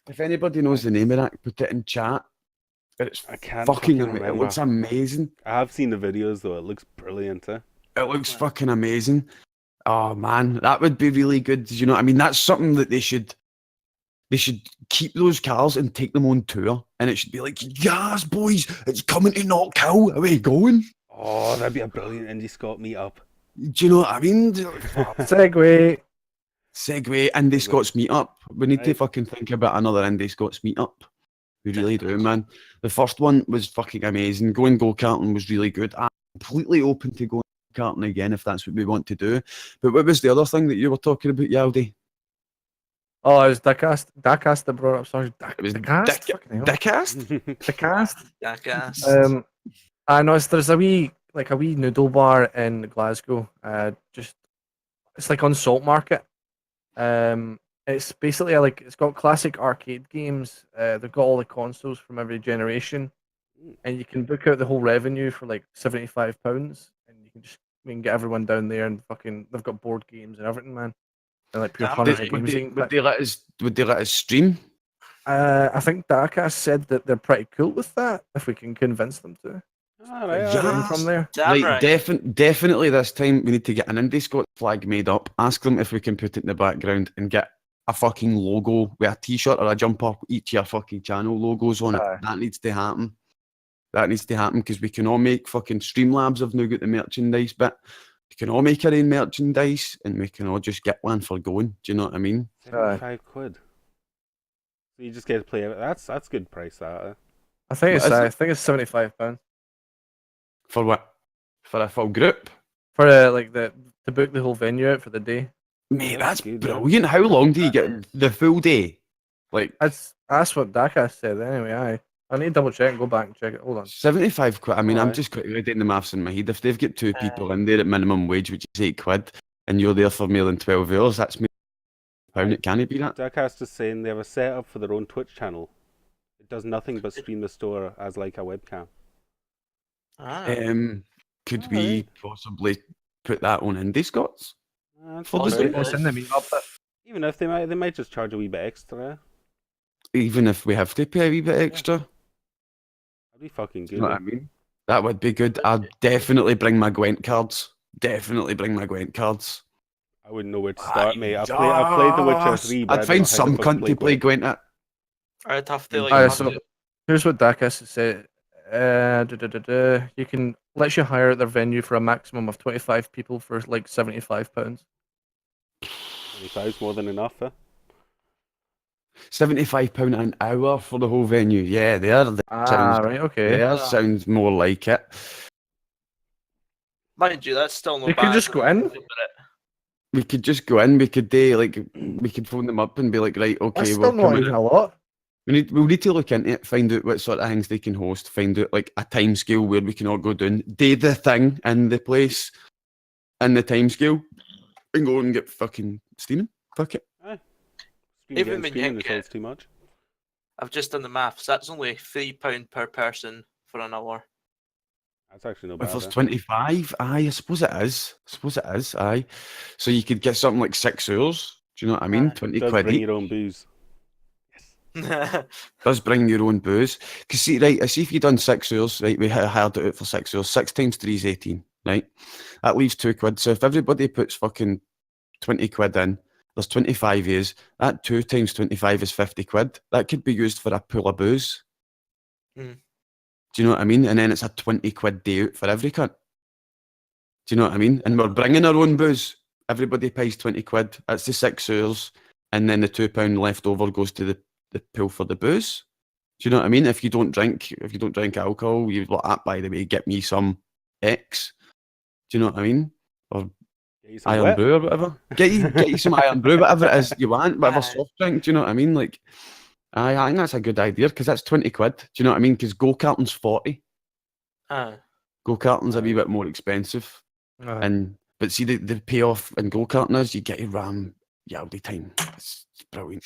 If anybody knows the name of that, put it in chat. It's I can't fucking fucking amazing. It remember. looks amazing. I have seen the videos though. It looks brilliant. Eh? It looks fucking amazing. Oh man, that would be really good. You know what I mean? That's something that they should keep those cars and take them on tour. And it should be like, yes, boys, it's coming to Knock Hill. Are we going? Oh, that'd be a brilliant IndiScot meetup. Do you know what I mean? Segway. Segway, IndiScots meetup. We need to Right. fucking think about another IndiScots meetup. We really do, man. The first one was fucking amazing. Going go-karting was really good. I'm completely open to going go-karting again if that's what we want to do. But what was the other thing that you were talking about, Yaldi? Oh, it was Dickcast. Dickcast that brought up songs. It was Dickcast? Fucking hell. Dickcast? Dickcast? Jackass. I know there's a wee noodle bar in Glasgow. It's like on Salt Market. It's basically it's got classic arcade games. They've got all the consoles from every generation, and you can book out the whole revenue for like £75, and you can get everyone down there and fucking they've got board games and everything, man. And like pure Damn, hundreds Would of games. you can would pick. they let us stream? I think Darkas said that they're pretty cool with that if we can convince them to. All right, Yeah. all right. From there. Damn Like, right. definitely this time we need to get an IndiScots flag made up. Ask them if we can put it in the background and get a fucking logo with a t-shirt or a jumper, each of your fucking channel logos on it. Aye. That needs to happen. That needs to happen because we can all make fucking Streamlabs have now got the merchandise bit. We can all make our own merchandise and we can all just get one for going. Do you know what I mean? £75. So you just get to play it. That's good price. That. I think What is I it? think it's £75 For what? For a full group? for to book the whole venue out for the day. Mate, That's that's good, man. brilliant. How long do you get the full day? Like That's what Darkas said anyway. I need to double check and go back and check it. Hold on. 75 quid. I mean, I'm Aye. just quickly doing the maths in my head. If they've got two people in there at minimum wage, which is £8, and you're there for more than 12 hours, that's me. Pound it can it be that? Darkcast is saying they have a setup for their own Twitch channel. It does nothing but stream the store as like a webcam. Ah. Could Alright. we possibly put that on IndiScots? For the Possibly. day? I'll send them up. Even if they might just charge a wee bit extra. Even if we have to pay a wee bit extra? That'd be fucking Do good. you know what I mean? That would be good. I'd definitely bring my Gwent cards. Definitely bring my Gwent cards. I wouldn't know where to start, mate. I've played The Witcher Yes! 3, but I I'd don't find know how some fucking cunt to play Gwent. Gwent at. I'd have to like. Alright, have so to- here's what Darkas said. You can let you hire at their venue for a maximum of 25 people for like £75. 25's more than enough, eh? £75 an hour for the whole venue. Yeah, sounds Right, okay. there sounds more like it. Mind you, that's still not You bad. could just go in. We could just go in. We could do like we could phone them up and be like, right, okay, That's we're still not coming. even a lot. We'll need to look into it, find out what sort of things they can host, find out like a time scale where we can all go down, do the thing in the place, in the time scale, and go and get fucking steaming. Fuck it. Even when you streaming get- results too much. I've just done the maths. That's only £3 per person for an hour. That's actually no If bad. there's eh? 25, aye, I suppose it is. Aye. So you could get something like 6 hours. Do you know what I mean? Aye. 20 Does quid bring each. your own booze. Does bring your own booze. Because see, right, I see if you've done 6 hours, right, we hired it out for 6 hours. 6 times 3 is 18, right? That leaves 2 quid. So if everybody puts fucking 20 quid in, there's 25 years. That 2 times 25 is 50 quid. That could be used for a pool of booze. Mm. Do you know what I mean? And then it's a 20 quid day out for every cunt. Do you know what I mean? And we're bringing our own booze. Everybody pays 20 quid. That's the 6 hours. And then the £2 left over goes to the pool for the booze. Do you know what I mean? If you don't drink alcohol, you're like, ah, by the way, get me some X. Do you know what I mean? Or Get you some Iron wet. Brew or whatever. Get you some Iron Brew, whatever it is you want, whatever Aye. soft drink. Do you know what I mean? Like, I think that's a good idea because that's 20 quid. Do you know what I mean? Because go-karting's 40. Go-karting's a wee Aye. bit more expensive. Aye. But see, the payoff in go-karting is you get to ram YaldiTime. It's brilliant.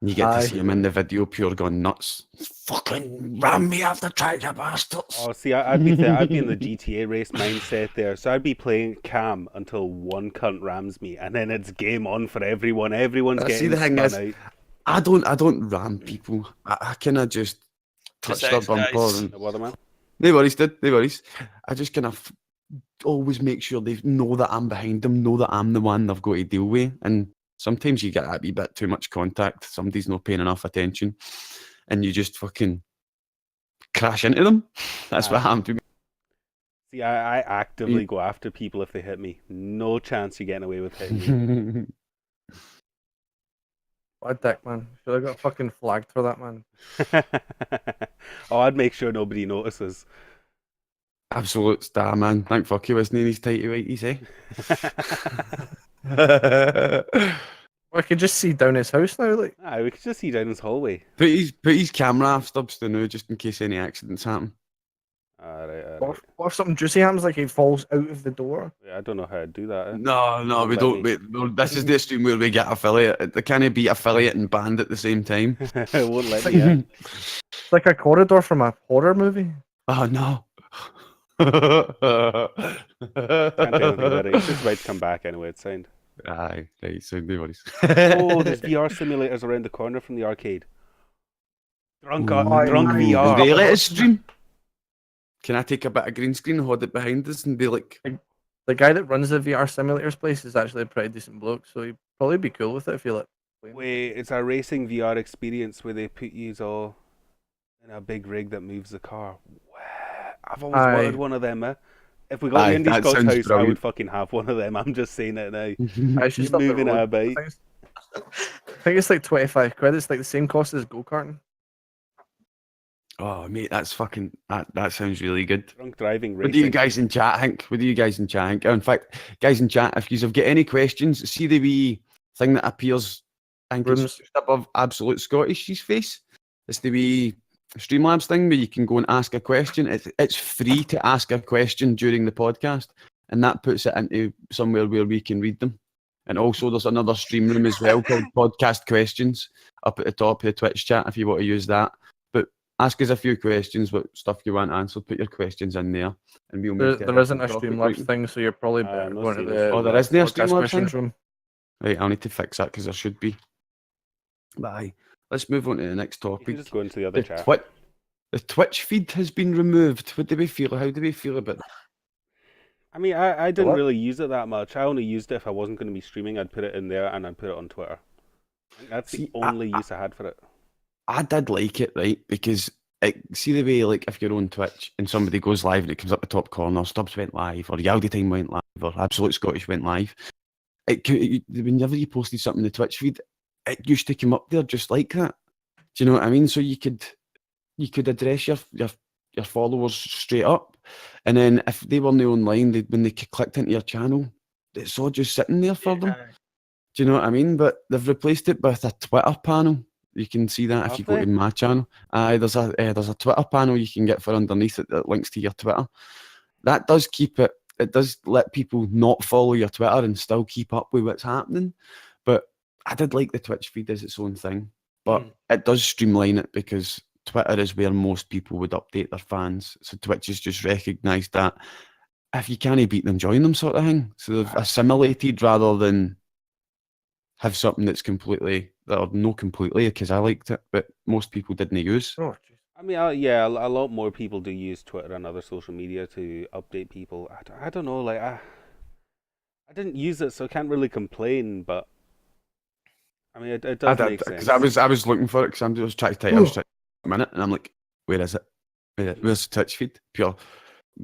You get Aye. to see him in the video, pure gone nuts. Fucking ram me off the track, you bastards. Oh, see, I'd be in the GTA race mindset there. So I'd be playing cam until one cunt rams me, and then it's game on for everyone. Everyone's See, getting the thing spun is, out. I don't ram people. I kind of just touch Just their X bumper. guys. And, No bother, man. no worries, dude. No worries. I just kind of always make sure they know that I'm behind them, know that I'm the one they've got to deal with. And sometimes you get that wee bit too much contact. Somebody's not paying enough attention, and you just fucking crash into them. That's what Aye. happened to me. See, I actively go after people if they hit me. No chance you're getting away with hitting me. What a dick, man. Should have got fucking flagged for that, man. Oh, I'd make sure nobody notices. Absolute star, man. Thank fuck he wasn't in his tighty whities, eh? I could just see down his house now, like. Aye, we could just see down his hallway. Put his camera off Stubzx to know just in case any accidents happen. Alright. What if something juicy happens, like he falls out of the door? I don't know how to do that. No, Don't we let don't. me. No, this is the stream where we get affiliate. They can't be affiliate and banned at the same time. It won't let me in. It's like a corridor from a horror movie. Oh no. Can't do anything about it. It's just about to come back anyway. It's sound. Aye, right, so no worries. Oh, there's VR simulators around the corner from the arcade. Drunk VR. Do they let us stream? Can I take a bit of green screen, hold it behind us, and be like, The guy that runs the VR simulators place is actually a pretty decent bloke, so he'd probably be cool with it if you let. Wait, it's a racing VR experience where they put you all in a big rig that moves the car. Wow. I've always Aye. wanted one of them. If we got Aye, the that IndiScots sounds house, I would brilliant. fucking have one of them. I'm just saying it now. I should Just stop the moving road. it about. I think it's like 25 quid. It's like the same cost as go karting. oh mate, that's fucking that sounds really good. Drunk driving What do you racing. guys in chat think? What do you guys in chat think? In fact, guys in chat, if you have got any questions, see the wee thing that appears, I think it's Rooms. just above Absolute Scottish's face. It's the wee Streamlabs thing where you can go and ask a question. It's free to ask a question during the podcast, and that puts it into somewhere where we can read them. And also, there's another stream room as well called Podcast Questions up at the top of the Twitch chat if you want to use that. But ask us a few questions, what stuff you want answered. Put your questions in there, and we'll make it There isn't a topic, Streamlabs right? thing, so you're probably better I'm not going to seeing the. a Oh, there isn't a podcast Streamlabs questions thing? room. Right, I'll need to fix that because there should be. But aye, let's move on to the next You topic. can just go into the other The, chat. the Twitch feed has been removed. What do we feel? How do we feel about that? I mean, I didn't What? really use it that much. I only used it if I wasn't going to be streaming. I'd put it in there and I'd put it on Twitter. I think that's See, the only use I had for it. I did like it, right? Because see the way, like, if you're on Twitch and somebody goes live and it comes up the top corner, Stubzx went live, or YaldiTime went live, or Absolute Scottish went live. Whenever you posted something in the Twitch feed, it used to come up there just like that. Do you know what I mean? So you could address your followers straight up, and then if they weren't online, when they clicked into your channel, it's all just sitting there for them. Do you know what I mean? But they've replaced it with a Twitter panel. You can see that if Have you go they? to my channel. There's a Twitter panel you can get for underneath it that links to your Twitter. That does keep it. It does let people not follow your Twitter and still keep up with what's happening. But I did like the Twitch feed as its own thing. But it does streamline it because Twitter is where most people would update their fans. So Twitch has just recognised that if you can't beat them, join them, sort of thing. So they've assimilated rather than have something that's completely, or no completely, because I liked it, but most people didn't use. Oh, jeez. I mean, yeah, a lot more people do use Twitter and other social media to update people. I don't know, like I didn't use it, so I can't really complain. But I mean, it does make sense. Because I was looking for it, because I was trying to type, I was trying a minute, and I'm like, where is it? Where's the Twitch feed? Pure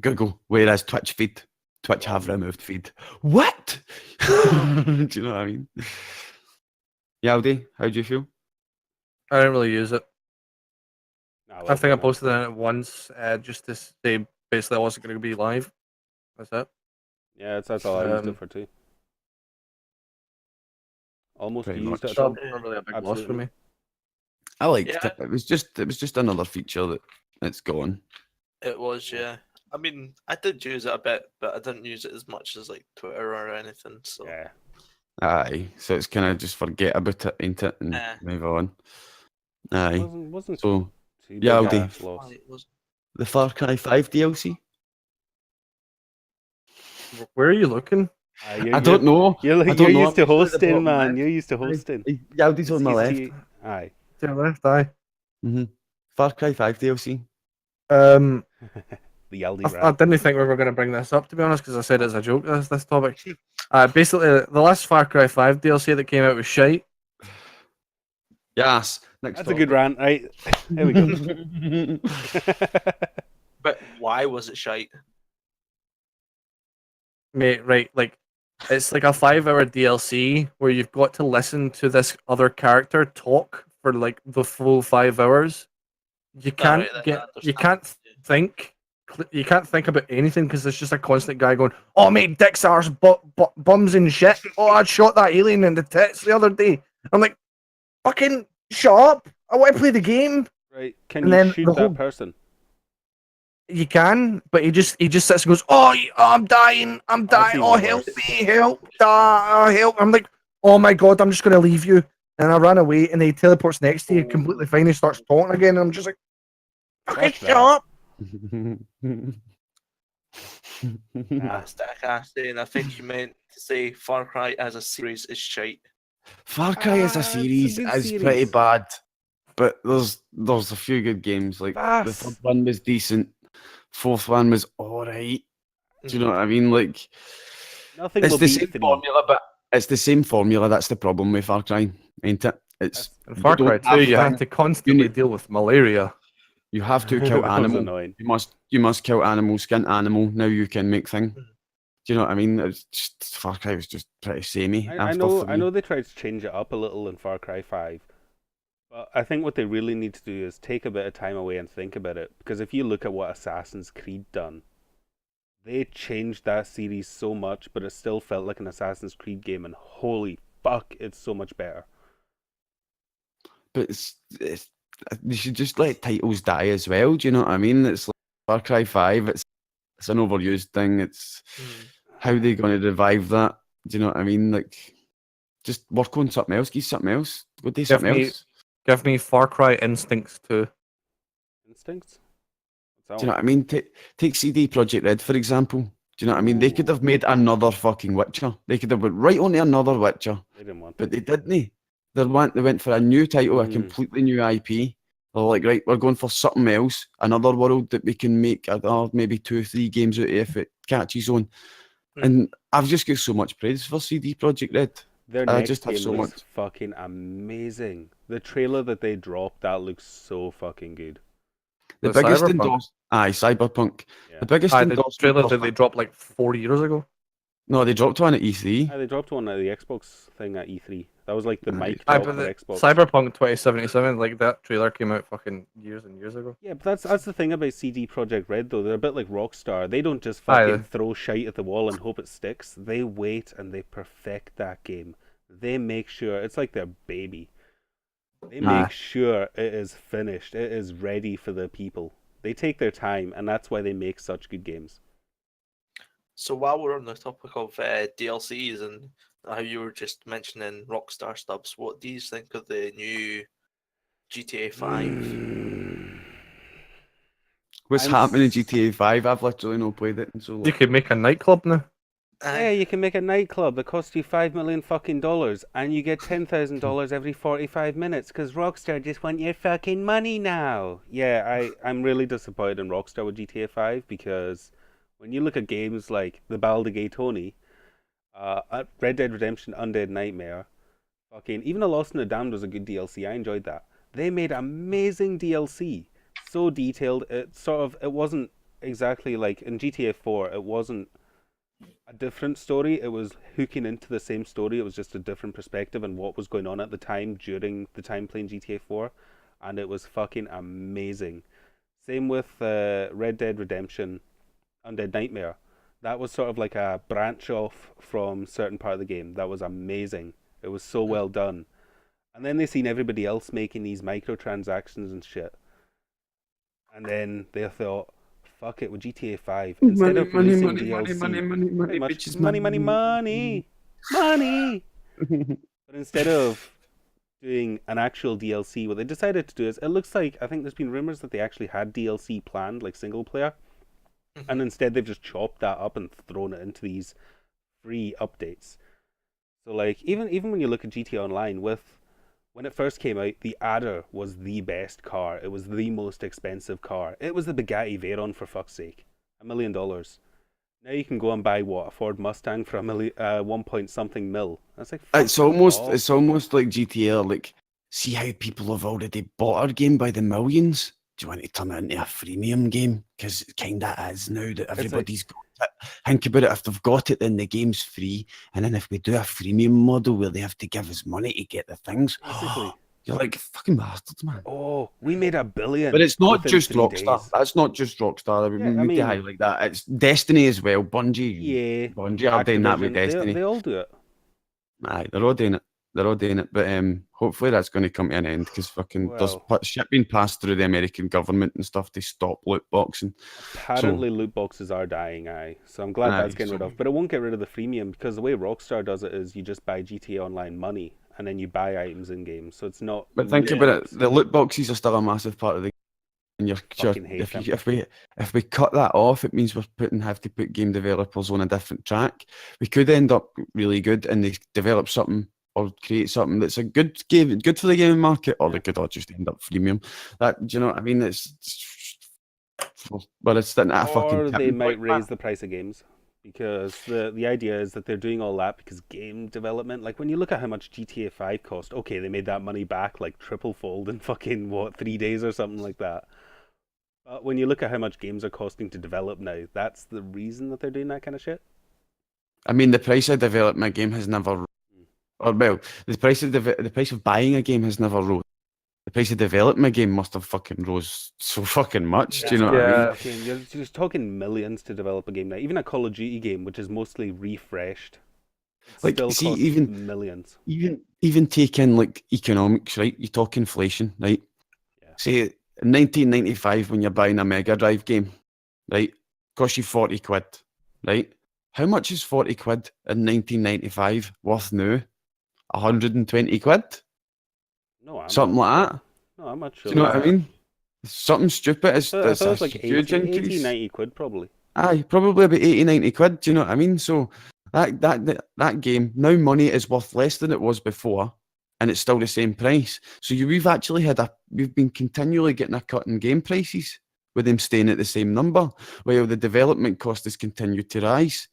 Google, where is Twitch feed? Twitch have removed feed. What? Do you know what I mean? Yaldi, how do you feel? I didn't really use it. Nah, I think I no. posted it once just to say basically I wasn't going to be live. That's it. Yeah, that's all I used it Um, for too. Almost Pretty used much. it. Not really a big loss for Absolutely. me. I liked Yeah. it. It was just another feature that's gone. It was, yeah. I mean, I did use it a bit, but I didn't use it as much as like Twitter or anything. So Yeah. Aye, so it's kind of just forget about it, ain't it, and move on. Aye, Wasn't so too big yeah, a Aldi. loss. The Far Cry 5 DLC. Where are you looking? I don't know. You're I don't know. used to I'm usually at the hosting, bottom man. left. You're used to hosting. Yaldi's on my left. Aye. To your left, aye. Far Cry 5 DLC. The Yaldi I rap. didn't think we were going to bring this up, to be honest, because I said it's a joke, this topic. Basically, the last Far Cry 5 DLC that came out was shite. Yes. Next That's a good rant, right? There we go. But why was it shite? Mate, right, like, it's like a 5-hour DLC where you've got to listen to this other character talk for, like, the full 5 hours. You can't you can't think. You can't think about anything because there's just a constant guy going, "Oh, mate, dicks, arse, bums and shit. Oh, I shot that alien in the tits the other day." I'm like, "Fucking shut up! I want to play the game." Right? Can And you then shoot the that whole- person? You can, but he just sits and goes, "Oh, I'm dying! I'm dying! even Oh, help worse. me! Help! Oh, help!" I'm like, "Oh my god, I'm just gonna leave you." And I ran away, and he teleports next to you, completely fine. He starts talking again, and I'm just like, "Fucking Fuck shut up!" Nah. I can't say, and I think you meant to say Far Cry as a series is shite. Far Cry as a It's a series good is pretty series. bad, but there's a few good games. Like the Vast. third one was decent, fourth one was alright. Do you know what I mean? Like Nothing it's will the beat same 3. formula, but it's the same formula. That's the problem with Far Cry, ain't it? It's In Far Cry 2, you have to constantly deal with malaria. You have to kill That was animal. annoying. You must kill animal, skin animal. Now you can make thing. Do you know what I mean? It's just, Far Cry was just pretty samey. I know they tried to change it up a little in Far Cry 5, but I think what they really need to do is take a bit of time away and think about it. Because if you look at what Assassin's Creed done, they changed that series so much, but it still felt like an Assassin's Creed game, and holy fuck, it's so much better. But you should just let titles die as well. Do you know what I mean? It's like Far Cry 5. It's an overused thing. It's how they going to revive that? Do you know what I mean? Like, just work on something else. Give something else. Go do something else. Give me Far Cry Instincts 2. Instincts? Do you know what I mean? Take CD Projekt Red, for example. Do you know what I mean? They could have made another fucking Witcher. They could have went right on to another Witcher. They didn't want But to. they didn't. They went for a new title, a completely new IP. They're like, right, we're going for something else, another world that we can make maybe 2 or 3 games out of if it catches on. And I've just got so much praise for CD Projekt Red. Their I next just have game so looks much. fucking amazing. The trailer that they dropped, that looks so fucking good. The The biggest Cyberpunk? endorsement. Aye, Cyberpunk. Yeah. The biggest The endorsement. trailer that they dropped like 4 years ago. No, they dropped one at E3. They dropped one at the Xbox thing at E3. That was like the mic Aye, drop but for the Xbox. Cyberpunk 2077, like that trailer came out fucking years and years ago. Yeah, but that's the thing about CD Projekt Red though. They're a bit like Rockstar. They don't just Aye. fucking throw shite at the wall and hope it sticks. They wait and they perfect that game. They make sure it's like their baby. They make sure it is finished. It is ready for the people. They take their time, and that's why they make such good games. So while we're on the topic of DLCs and how you were just mentioning Rockstar Stubbs, what do you think of the new GTA 5? What's I'm happening in s- GTA 5? I've literally not played it in so long. You could make a nightclub now. Yeah, you can make a nightclub that costs you $5 million fucking dollars, and you get $10,000 every 45 minutes because Rockstar just want your fucking money now. Yeah, I'm really disappointed in Rockstar with GTA 5 because when you look at games like the Baldigay Tony, Red Dead Redemption Undead Nightmare, fucking even The Lost and the Damned was a good DLC. I enjoyed that. They made amazing DLC, so detailed. It wasn't exactly like in GTA 4. It wasn't a different story. It was hooking into the same story. It was just a different perspective on what was going on at the time during the time playing GTA 4, and it was fucking amazing. Same with Red Dead Redemption Undead Nightmare. That was sort of like a branch off from certain part of the game. That was amazing. It was so well done. And then they seen everybody else making these microtransactions and shit. And then they thought, fuck it, with GTA 5, instead of releasing DLC, pretty much bitches, money. But instead of doing an actual DLC, what they decided to do is, it looks like, I think there's been rumors that they actually had DLC planned, like single player, and instead they've just chopped that up and thrown it into these free updates. So like, even when you look at GTA Online, when it first came out, the Adder was the best car. It was the most expensive car. It was the Bugatti Veyron, for fuck's sake. $1 million. Now you can go and buy what, a Ford Mustang for 1 point something mil. That's like It's fuck almost off. it's almost like GTA. Like, see how people have already bought our game by the millions. Do you want to turn it into a freemium game? Because it kind of is now that everybody's got it. Think about it. If they've got it, then the game's free. And then if we do a freemium model where they have to give us money to get the things, Basically. you're like fucking bastards, man. Oh, we made $1 billion. But it's not within just 3 Rockstar. days. That's not just Rockstar. We Yeah, I need to mean, highlight that. It's Destiny as well. Bungie EA, are doing that with Activision, Destiny. they all do it. Aye, they're all doing it. They're all doing it. But hopefully that's going to come to an end because fucking there's shit being passed through the American government and stuff to stop loot boxing. Apparently, loot boxes are dying, so I'm glad that's getting rid of. But it won't get rid of the freemium because the way Rockstar does it is you just buy GTA Online money and then you buy items in game. So it's not. But think about it. The loot boxes are still a massive part of the. And if we cut that off, it means have to put game developers on a different track. We could end up really good and they develop something or create something that's a good game, good for the gaming market, or they could all just end up freemium. That, do you know what I mean? But it's not a fucking. Or they might raise the price of games because the idea is that they're doing all that because game development. Like when you look at how much GTA 5 cost, okay, they made that money back like triple fold in fucking 3 days or something like that. But when you look at how much games are costing to develop now, that's the reason that they're doing that kind of shit. I mean, the price of developing a game has never, or well, the price of buying a game has never rose. The price of developing a game must have fucking rose so fucking much. Do you know what I mean? You're just talking millions to develop a game now. Even a Call of Duty game, which is mostly refreshed, like, still see, costs even millions. Even take in like economics, right? You talk inflation, right? Yeah. Say in 1995 when you're buying a Mega Drive game, right? Cost you 40 quid, right? How much is 40 quid in 1995 worth now? 120 quid? No, something like that. No, I'm not sure. Do you know what I mean? Something stupid. It's a like huge 80, 90 quid probably. Aye, probably about 80, 90 quid. Do you know what I mean? So that game, now money is worth less than it was before, and it's still the same price. So we've been continually getting a cut in game prices with them staying at the same number, while the development cost has continued to rise.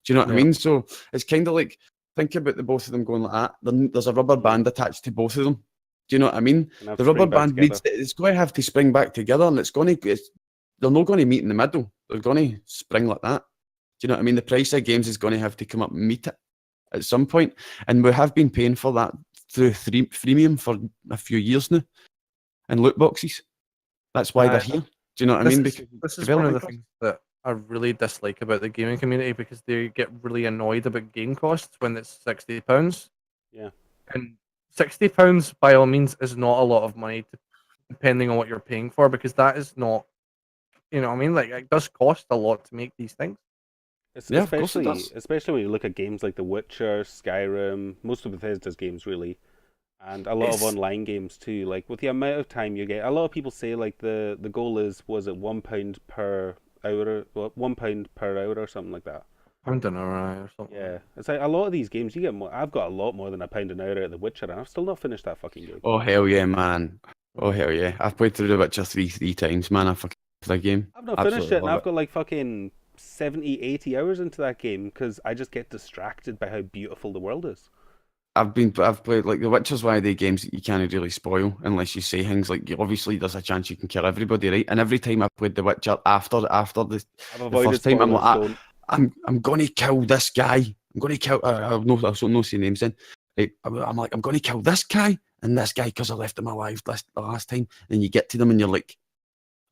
Do you know what I mean? So it's kind of like, think about the both of them going like that. There's a rubber band attached to both of them. Do you know what I mean? The rubber band it's going to have to spring back together, and they're not going to meet in the middle. They're going to spring like that. Do you know what I mean? The price of games is going to have to come up and meet it at some point. And we have been paying for that through freemium for a few years now, and loot boxes. That's why they're here. Do you know what I mean? This is one of the things that I really dislike about the gaming community, because they get really annoyed about game costs when it's £60. Yeah. And £60 by all means is not a lot of money, depending on what you're paying for, because that is not, you know what I mean? Like, it does cost a lot to make these things. Yeah, of course it does. Especially when you look at games like The Witcher, Skyrim, most of Bethesda's games really, and a lot of It's- online games too. Like with the amount of time you get, a lot of people say like the goal was it £1 per hour, well, £1 per hour or something like that. Pound an hour or something. Yeah, it's like a lot of these games you get more. I've got a lot more than £1 an hour out of The Witcher, and I've still not finished that fucking game. Oh hell yeah, man. Oh hell yeah. I've played through The Witcher three times, man. I fucking love that game. I've not finished Absolutely it, and love I've got like fucking 70, 80 hours into that game because I just get distracted by how beautiful the world is. I've played like The Witcher's one of the games that you can't really spoil unless you say things like obviously there's a chance you can kill everybody, right? And every time I played The Witcher after the I've the avoided first time I'm spoilers, like, don't. I'm gonna kill this guy. I'm gonna kill. I'll no say names in. Right? I'm like, I'm gonna kill this guy and this guy because I left him alive the last time. And you get to them and you're like,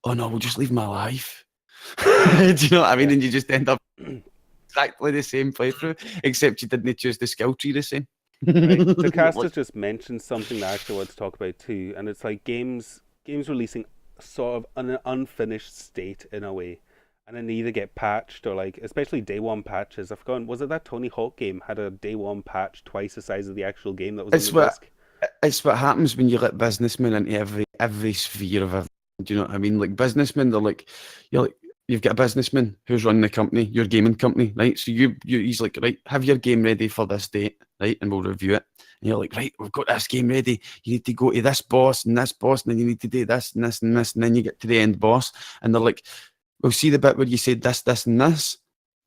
oh no, we'll just leave him alive. Do you know what I mean? Yeah. And you just end up exactly the same playthrough, except you didn't choose the skill tree the same. Right. The cast Like- has just mentioned something that I actually want to talk about too, and it's like games releasing sort of an unfinished state in a way, and then they either get patched or like, especially day one patches. I've forgotten, was it that Tony Hawk game had a day one patch twice the size of the actual game that was It's on the what- disc? It's what happens when you let businessmen into every sphere of everything. Do you know what I mean? Like businessmen, they're like, you've got a businessman who's running the company, your gaming company, right? So he's like, right, have your game ready for this date, right? And we'll review it. And you're like, right, we've got this game ready. You need to go to this boss, and then you need to do this and this and this, and then you get to the end boss, and they're like, we'll see the bit where you said this, this, and this.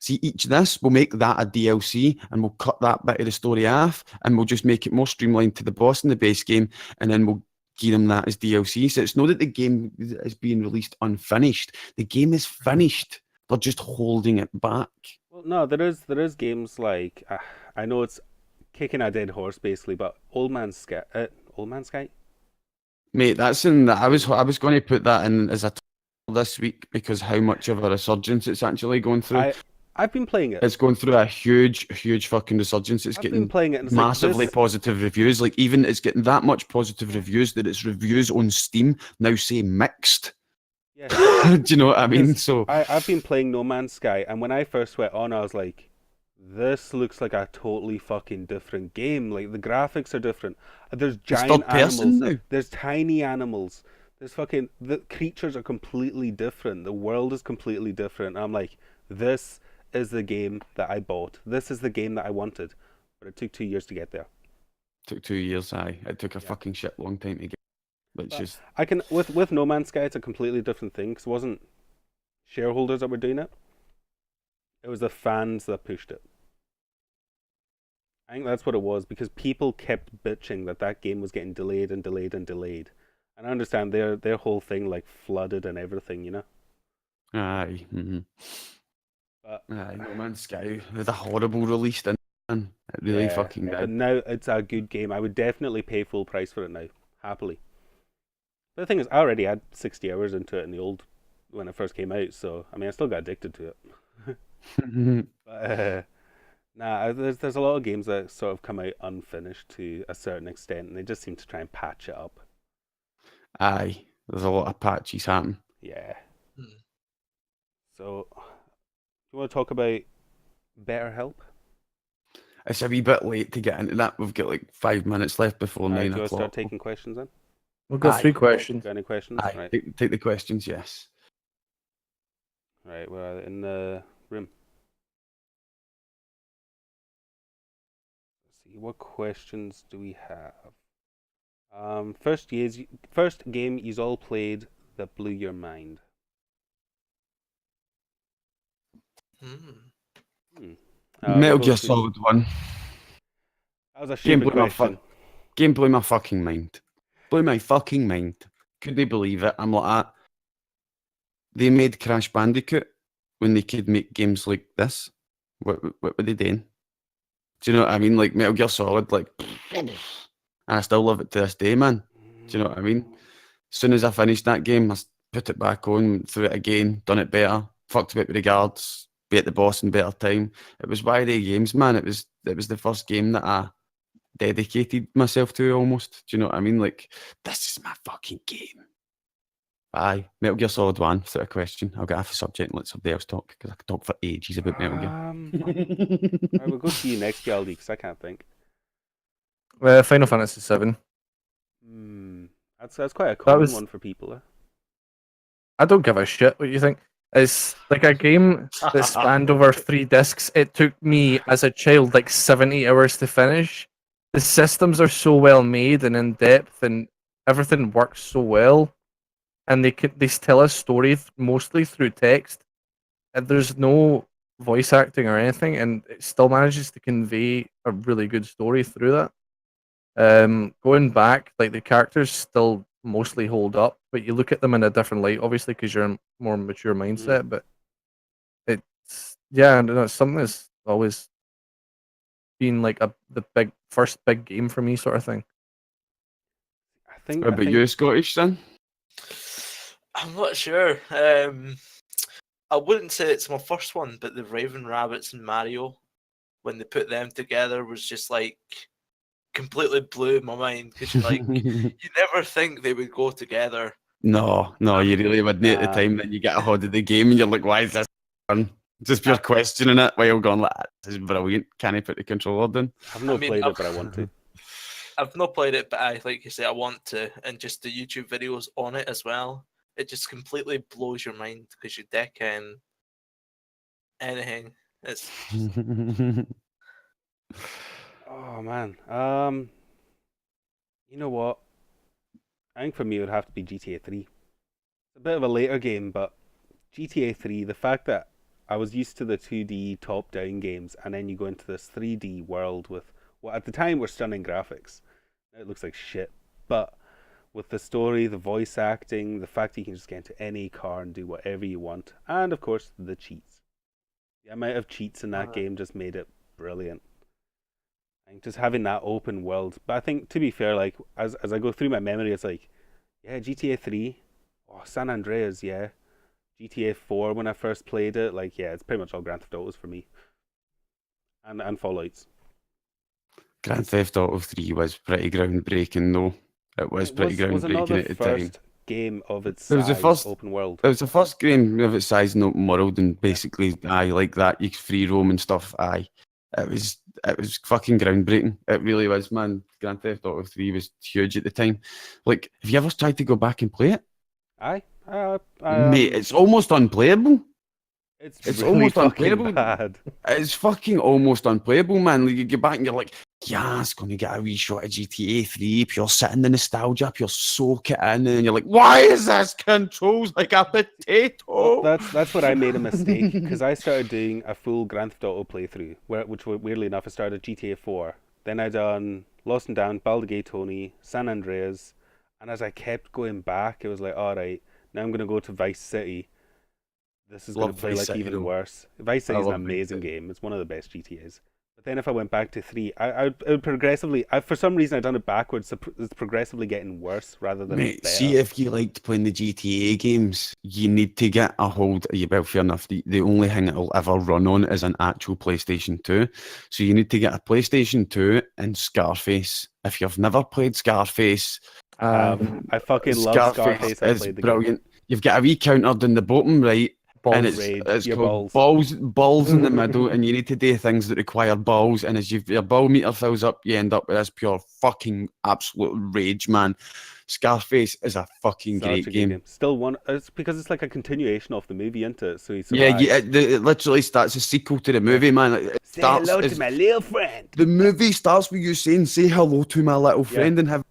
See each this, we'll make that a DLC, and we'll cut that bit of the story off, and we'll just make it more streamlined to the boss in the base game, and then we'll give them that as DLC. So it's not that the game is being released unfinished. The game is finished. They're just holding it back. Well, no, there is games like I know it's kicking a dead horse basically, but Old Man Sky. Mate, that's in that. I was going to put that in as a title this week because how much of a resurgence it's actually going through. I've been playing it. It's going through a huge fucking resurgence. It's I've getting been playing it, and it's massively like, positive reviews. Like even it's getting that much positive reviews that its reviews on Steam now say mixed. Yeah. Do you know what I mean? Because So I've been playing No Man's Sky, and when I first went on, I was like, this looks like a totally fucking different game. Like the graphics are different. There's it's giant third person animals. now. There's tiny animals. The creatures are completely different. The world is completely different. And I'm like, this is the game that I bought. This is the game that I wanted. But it took 2 years to get there. Took 2 years. It took a fucking shit long time to get. But But just I can with No Man's Sky, it's a completely different thing because it wasn't shareholders that were doing it. It was the fans that pushed it. I think that's what it was because people kept bitching that game was getting delayed and delayed and delayed. And I understand their whole thing like flooded and everything, you know. aye. But Aye, No Man's Sky with a horrible release, didn't it? It really yeah, fucking but did. now it's a good game. I would definitely pay full price for it now, happily. But the thing is, I already had 60 hours into it when it first came out, so I mean, I still got addicted to it. But nah, there's a lot of games that sort of come out unfinished to a certain extent, and they just seem to try and patch it up. Aye, there's a lot of patches happening. Yeah. Hmm. So, do you want to talk about BetterHelp? It's a wee bit late to get into that. We've got like 5 minutes left before Alright, 9 do you want to o'clock. start taking questions then? We've got Aye. 3 questions. Got any questions? Aye, Right. take the questions, yes. Right, we're in the room. Let's see, what questions do we have? First game you all played that blew your mind. Hmm. We'll Metal go Gear through- Solid 1. That was a Game stupid blew my question. Game blew my fucking mind. Blew my fucking mind. Couldn't believe it. I'm like, they made Crash Bandicoot when they could make games like this. What were they doing? Do you know what I mean? Like Metal Gear Solid, like, and I still love it to this day, man. Do you know what I mean? As soon as I finished that game, I put it back on, threw it again, done it better, fucked about with the guards, beat the boss in better time. It was one of the games, man. It was the first game that I dedicated myself to almost. Do you know what I mean? Like, this is my fucking game. Aye, Metal Gear Solid 1, without a question. I'll get off the subject and let somebody else talk, because I could talk for ages about Metal Gear. I will go to you next, Yaldi, because I can't think. Final Fantasy 7. That's quite a common was- one for people. I don't give a shit what you think. It's like a game that spanned over 3 discs. It took me as a child like 70 hours to finish. The systems are so well made and in depth, and everything works so well. And they tell a story mostly through text. And there's no voice acting or anything, and it still manages to convey a really good story through that. Going back, like the characters still mostly hold up, but you look at them in a different light, obviously, because you're a more mature mindset. But it's it's something that's always been like the first big game for me, sort of thing. I What about think you, Scottish, son? I'm not sure. I wouldn't say it's my first one, but the Raven Rabbits and Mario, when they put them together, was just like completely blew my mind, because like you never think they would go together. No, you really wouldn't at the time. Then you get a hold of the game and you're like, why is this fun? Just pure questioning it while going like, this is brilliant. Can I put the controller down? I've not played it, but I want to. I've not played it, but like you say, I want to. And just the YouTube videos on it as well, it just completely blows your mind, because you deck in anything. It's Oh man. You know what? I think for me it would have to be GTA 3. It's a bit of a later game, but GTA 3, the fact that I was used to the 2D top-down games, and then you go into this 3D world with what at the time were stunning graphics. It looks like shit, but with the story, the voice acting, the fact that you can just get into any car and do whatever you want, and of course the cheats. The amount of cheats in that game just made it brilliant. And just having that open world. But I think, to be fair, like as I go through my memory, it's like, yeah, GTA 3, oh, San Andreas, yeah, GTA 4 when I first played it, like, yeah, it's pretty much all Grand Theft Autos for me, and Fallouts. Grand Theft Auto 3 was pretty groundbreaking, though. It was pretty Was it not groundbreaking the at the time. first game of its It was the size, first- open world? It was the first game of its size in the open world, and basically, aye, like that, you could free roam and stuff. Aye, it was fucking groundbreaking. It really was, man. Grand Theft Auto 3 was huge at the time. Like, have you ever tried to go back and play it? Aye, Mate, it's almost unplayable. it's it's really almost fucking unplayable. bad. It's fucking almost unplayable, man. Like, you get back and you're like, yeah, it's going to get a wee shot of GTA 3, pure sitting the nostalgia, pure soak it in, and you're like, why is this controls like a potato? That's where I made a mistake, because I started doing a full Grand Theft Auto playthrough, which weirdly enough I started GTA 4. Then I done Lost and Damned, Baldur's Gate Tony, San Andreas, and as I kept going back, it was like, all right, now I'm going to go to Vice City. This is going to play Vice like City, even though. worse. Vice City is an love Vice amazing City. game. It's one of the best GTAs. But then if I went back to 3, I would progressively, for some reason I'd done it backwards, so it's progressively getting worse rather than Mate, better. see, if you liked playing the GTA games, you need to get a hold. Well, fair enough. The only thing it'll ever run on is an actual PlayStation 2. So you need to get a PlayStation 2 and Scarface. If you've never played Scarface, I fucking love Scarface. I is played the brilliant. You've got a wee counter down the bottom right, and Balls. it's your called balls. balls in the middle, and you need to do things that require balls. And as your ball meter fills up, you end up with this pure fucking absolute rage, man. Scarface is a fucking Such great a good game. Still one. It's because it's like a continuation of the movie, isn't it? So he Yeah, survives. it literally starts a sequel to the movie, man. It Say starts hello as- to my little friend. the movie starts with you saying, "Say hello to my little friend," and have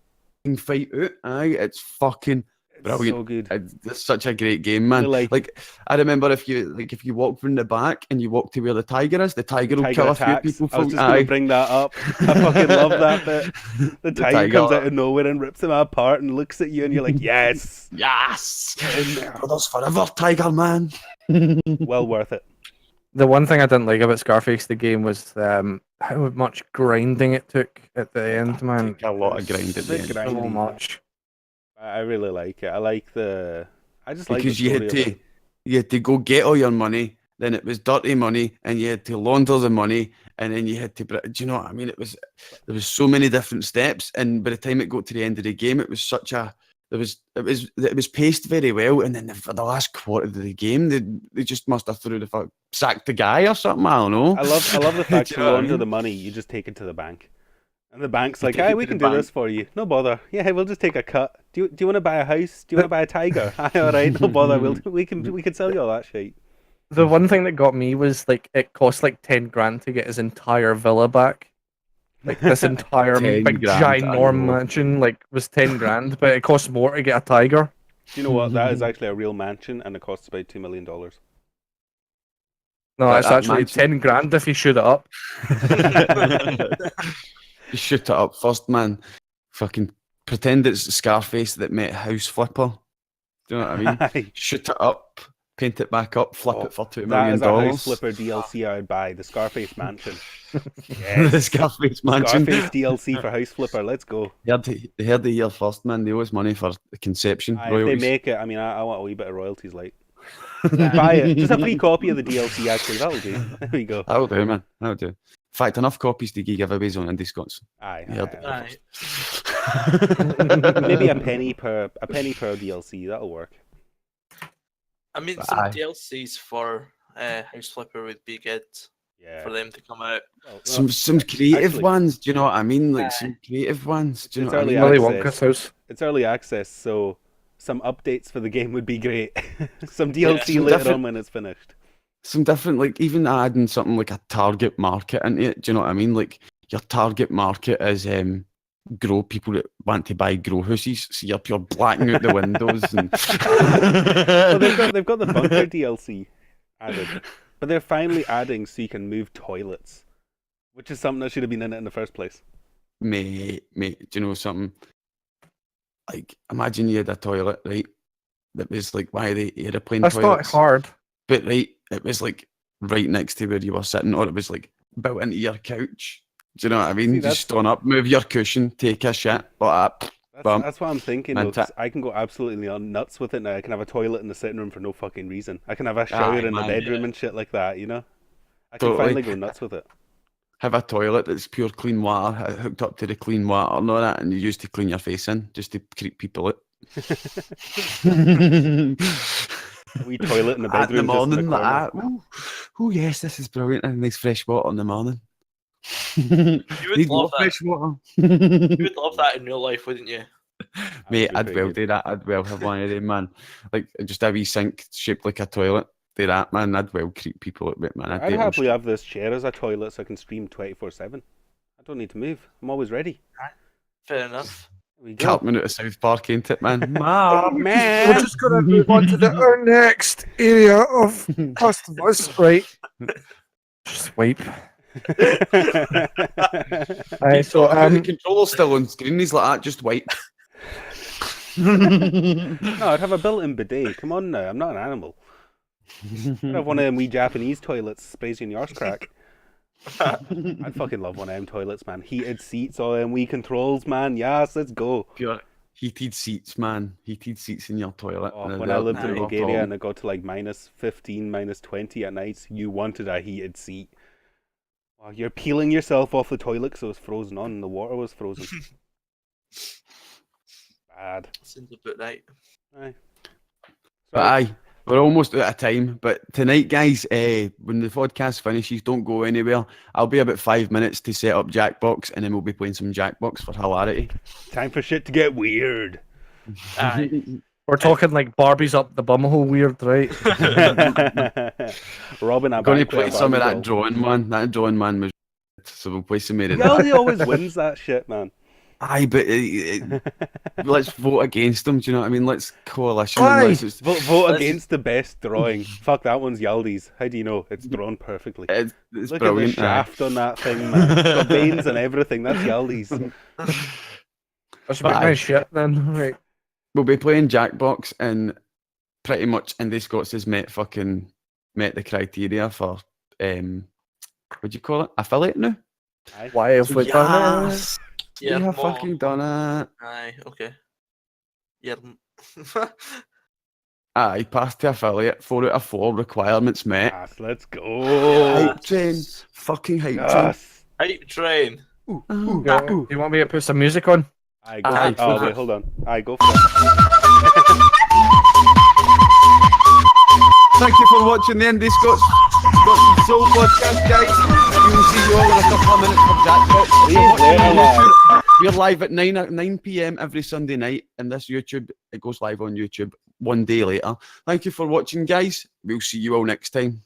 a fight out. Aye, it's fucking It's brilliant. so good. It's such a great game, man. They're Like I remember if you walk from the back and you walk to where the tiger is, the tiger will Tiger kill attacks. a few people. I was just going to bring that up. I fucking love that bit. The tiger comes out of nowhere and rips him apart and looks at you, and you're like, yes, Yes, in there. brothers forever, Tiger Man. Well worth it. The one thing I didn't like about Scarface the game was how much grinding it took at the end, man. Took a lot of grind at It's the a bit end. So grindy. much. I really like it. I like the. I just like Because the you story had of to it. you had to go get all your money then it was dirty money, and you had to launder the money, and then you had to. Do you know what I mean? There was so many different steps, and by the time it got to the end of the game, it was such a. It was paced very well, and then for the last quarter of the game, they just must have threw the fuck sacked the guy or something. I don't know. I love the fact Do to you know what I launder mean? the money, you just take it to the bank. And the bank's like, take hey, it we to can the do this bank. for you. No bother. Yeah, we'll just take a cut. Do you want to buy a house? Do you want to buy a tiger? Aye, all right, no bother. We can sell you all that shit. The one thing that got me was like it cost like 10 grand to get his entire villa back. Like this entire 10 big grand, I ginorm know. mansion like was 10 grand, but it costs more to get a tiger. Do you know what? That is actually a real mansion, and it costs about $2 million. No, But it's that actually mansion- 10 grand if you shoot it up. You shoot it up first, man. Fucking pretend it's Scarface that met House Flipper. Do you know what I mean? Shoot it up, paint it back up, flip it for $2 That million. is a House Flipper DLC I'd buy. The Scarface Mansion. Yes. The Scarface mansion. Scarface DLC for House Flipper. Let's go. They heard it here first, man. They owe us money for the conception. Aye, if they royalties. make it, I mean, I want a wee bit of royalties, like. Buy it. Just a free copy of the DLC, actually. That'll do. There we go. That'll do, man. That'll do. In fact, enough copies to give giveaways on IndiScots. Aye. You heard it aye, here Aye. Maybe a penny per DLC. That'll work. I mean, some Aye. DLCs for House Flipper would be good Yeah. for them to come out. Well, Some creative actually- ones. Do you know what I mean? Like Aye. some creative ones. Do you It's know what I early mean? Willy access. Wonka's house. It's early access, so some updates for the game would be great. Some DLC some later different- on when it's finished. Some different, like even adding something like a target market into it. Do you know what I mean? Like your target market is grow people that want to buy grow houses. So you're blacking out the windows and. Well, they've got the bunker DLC added, but they're finally adding so you can move toilets, which is something that should have been in it in the first place. Mate, do you know something? Like, imagine you had a toilet, right? That was like one of the aeroplane That's not toilets. hard. But right, it was like right next to where you were sitting, or it was like built into your couch. Do you know what I mean? See, that's- Just stand up, move your cushion, take a shit, like that. Bum. That's what I'm thinking. Man, Though, 'cause I can go absolutely nuts with it now. I can have a toilet in the sitting room for no fucking reason. I can have a shower Aye, in the man, bedroom yeah. and shit like that. You know, I can Totally. finally go nuts with it. Have a toilet that's pure clean water, hooked up to the clean water and all that, and you use to clean your face in, just to creep people out. A wee toilet in the At bedroom. the morning, just in the like corner. that. Oh yes, this is brilliant. And nice fresh water in the morning. You would Need more love that. fresh water. You would love that in real life, wouldn't you? That Mate, would be I'd pretty well good. do that. I'd well have one of them, man. Like just a wee sink shaped like a toilet. Do that, man. I'd well creep people out, man. I'd happily have this chair as a toilet so I can stream 24/7. I don't need to move. I'm always ready. Fair enough. There we go. Cartman out of South Park, ain't it, man? Mom, Man. We're just gonna move on to our next area of customers, right? Swipe. Aye, so the controller's still on screen. He's like that, just white. No, I'd have a built-in bidet. Come on now, I'm not an animal. I'd have one of them wee Japanese toilets sprays you in your arse crack. I'd fucking love one of them toilets, man. Heated seats, all them wee controls, man. Yes, let's go. Pure heated seats, man. Heated seats in your toilet. Oh, And when I they're- lived in they're no Bulgaria problem. and it got to like -15, -20 at nights, you wanted a heated seat. Oh, you're peeling yourself off the toilet because it was frozen on and the water was frozen. Bad. Seems about right. Aye. But aye, we're almost out of time. But tonight, guys, when the podcast finishes, don't go anywhere. I'll be about 5 minutes to set up Jackbox, and then we'll be playing some Jackbox for hilarity. Time for shit to get weird. Aye. we're talking like Barbie's up the bumhole weird, right? Robin, I'm going to play some of that drawing, man. That drawing, man, was. So we'll play some of that. Yaldi always wins that shit, man. Aye, but let's vote against them. Do you know what I mean? Let's coalition. Aye. Let's just, Vote Let's- against the best drawing. Fuck, that one's Yaldi's. How do you know? It's drawn perfectly. it's Look brilliant. at the shaft on that thing, man. It's got veins and everything. That's Yaldi's. That's about my shit then, right? We'll be playing Jackbox, and pretty much IndiScots has met the criteria for what do you call it? Affiliate now. Aye. Why have we done it? Yes, Yeah, we have more. fucking done it. Aye, okay. Yeah. Aye, passed to affiliate. 4 out of 4 requirements met. Yes, let's go. Hype train. Fucking hype train. Yes. Hype train. Ooh, Oh. ooh, Do ooh. you want me to put some music on? I go. Aye, Oh for wait, it. hold on. I go for it. Thank you for watching the IndiScots Soul podcast, guys. We will see you all in a couple of minutes for Jackpot. If you're watching on YouTube, we're live at 9 p.m. every Sunday night, and this YouTube, it goes live on YouTube one day later. Thank you for watching, guys. We'll see you all next time.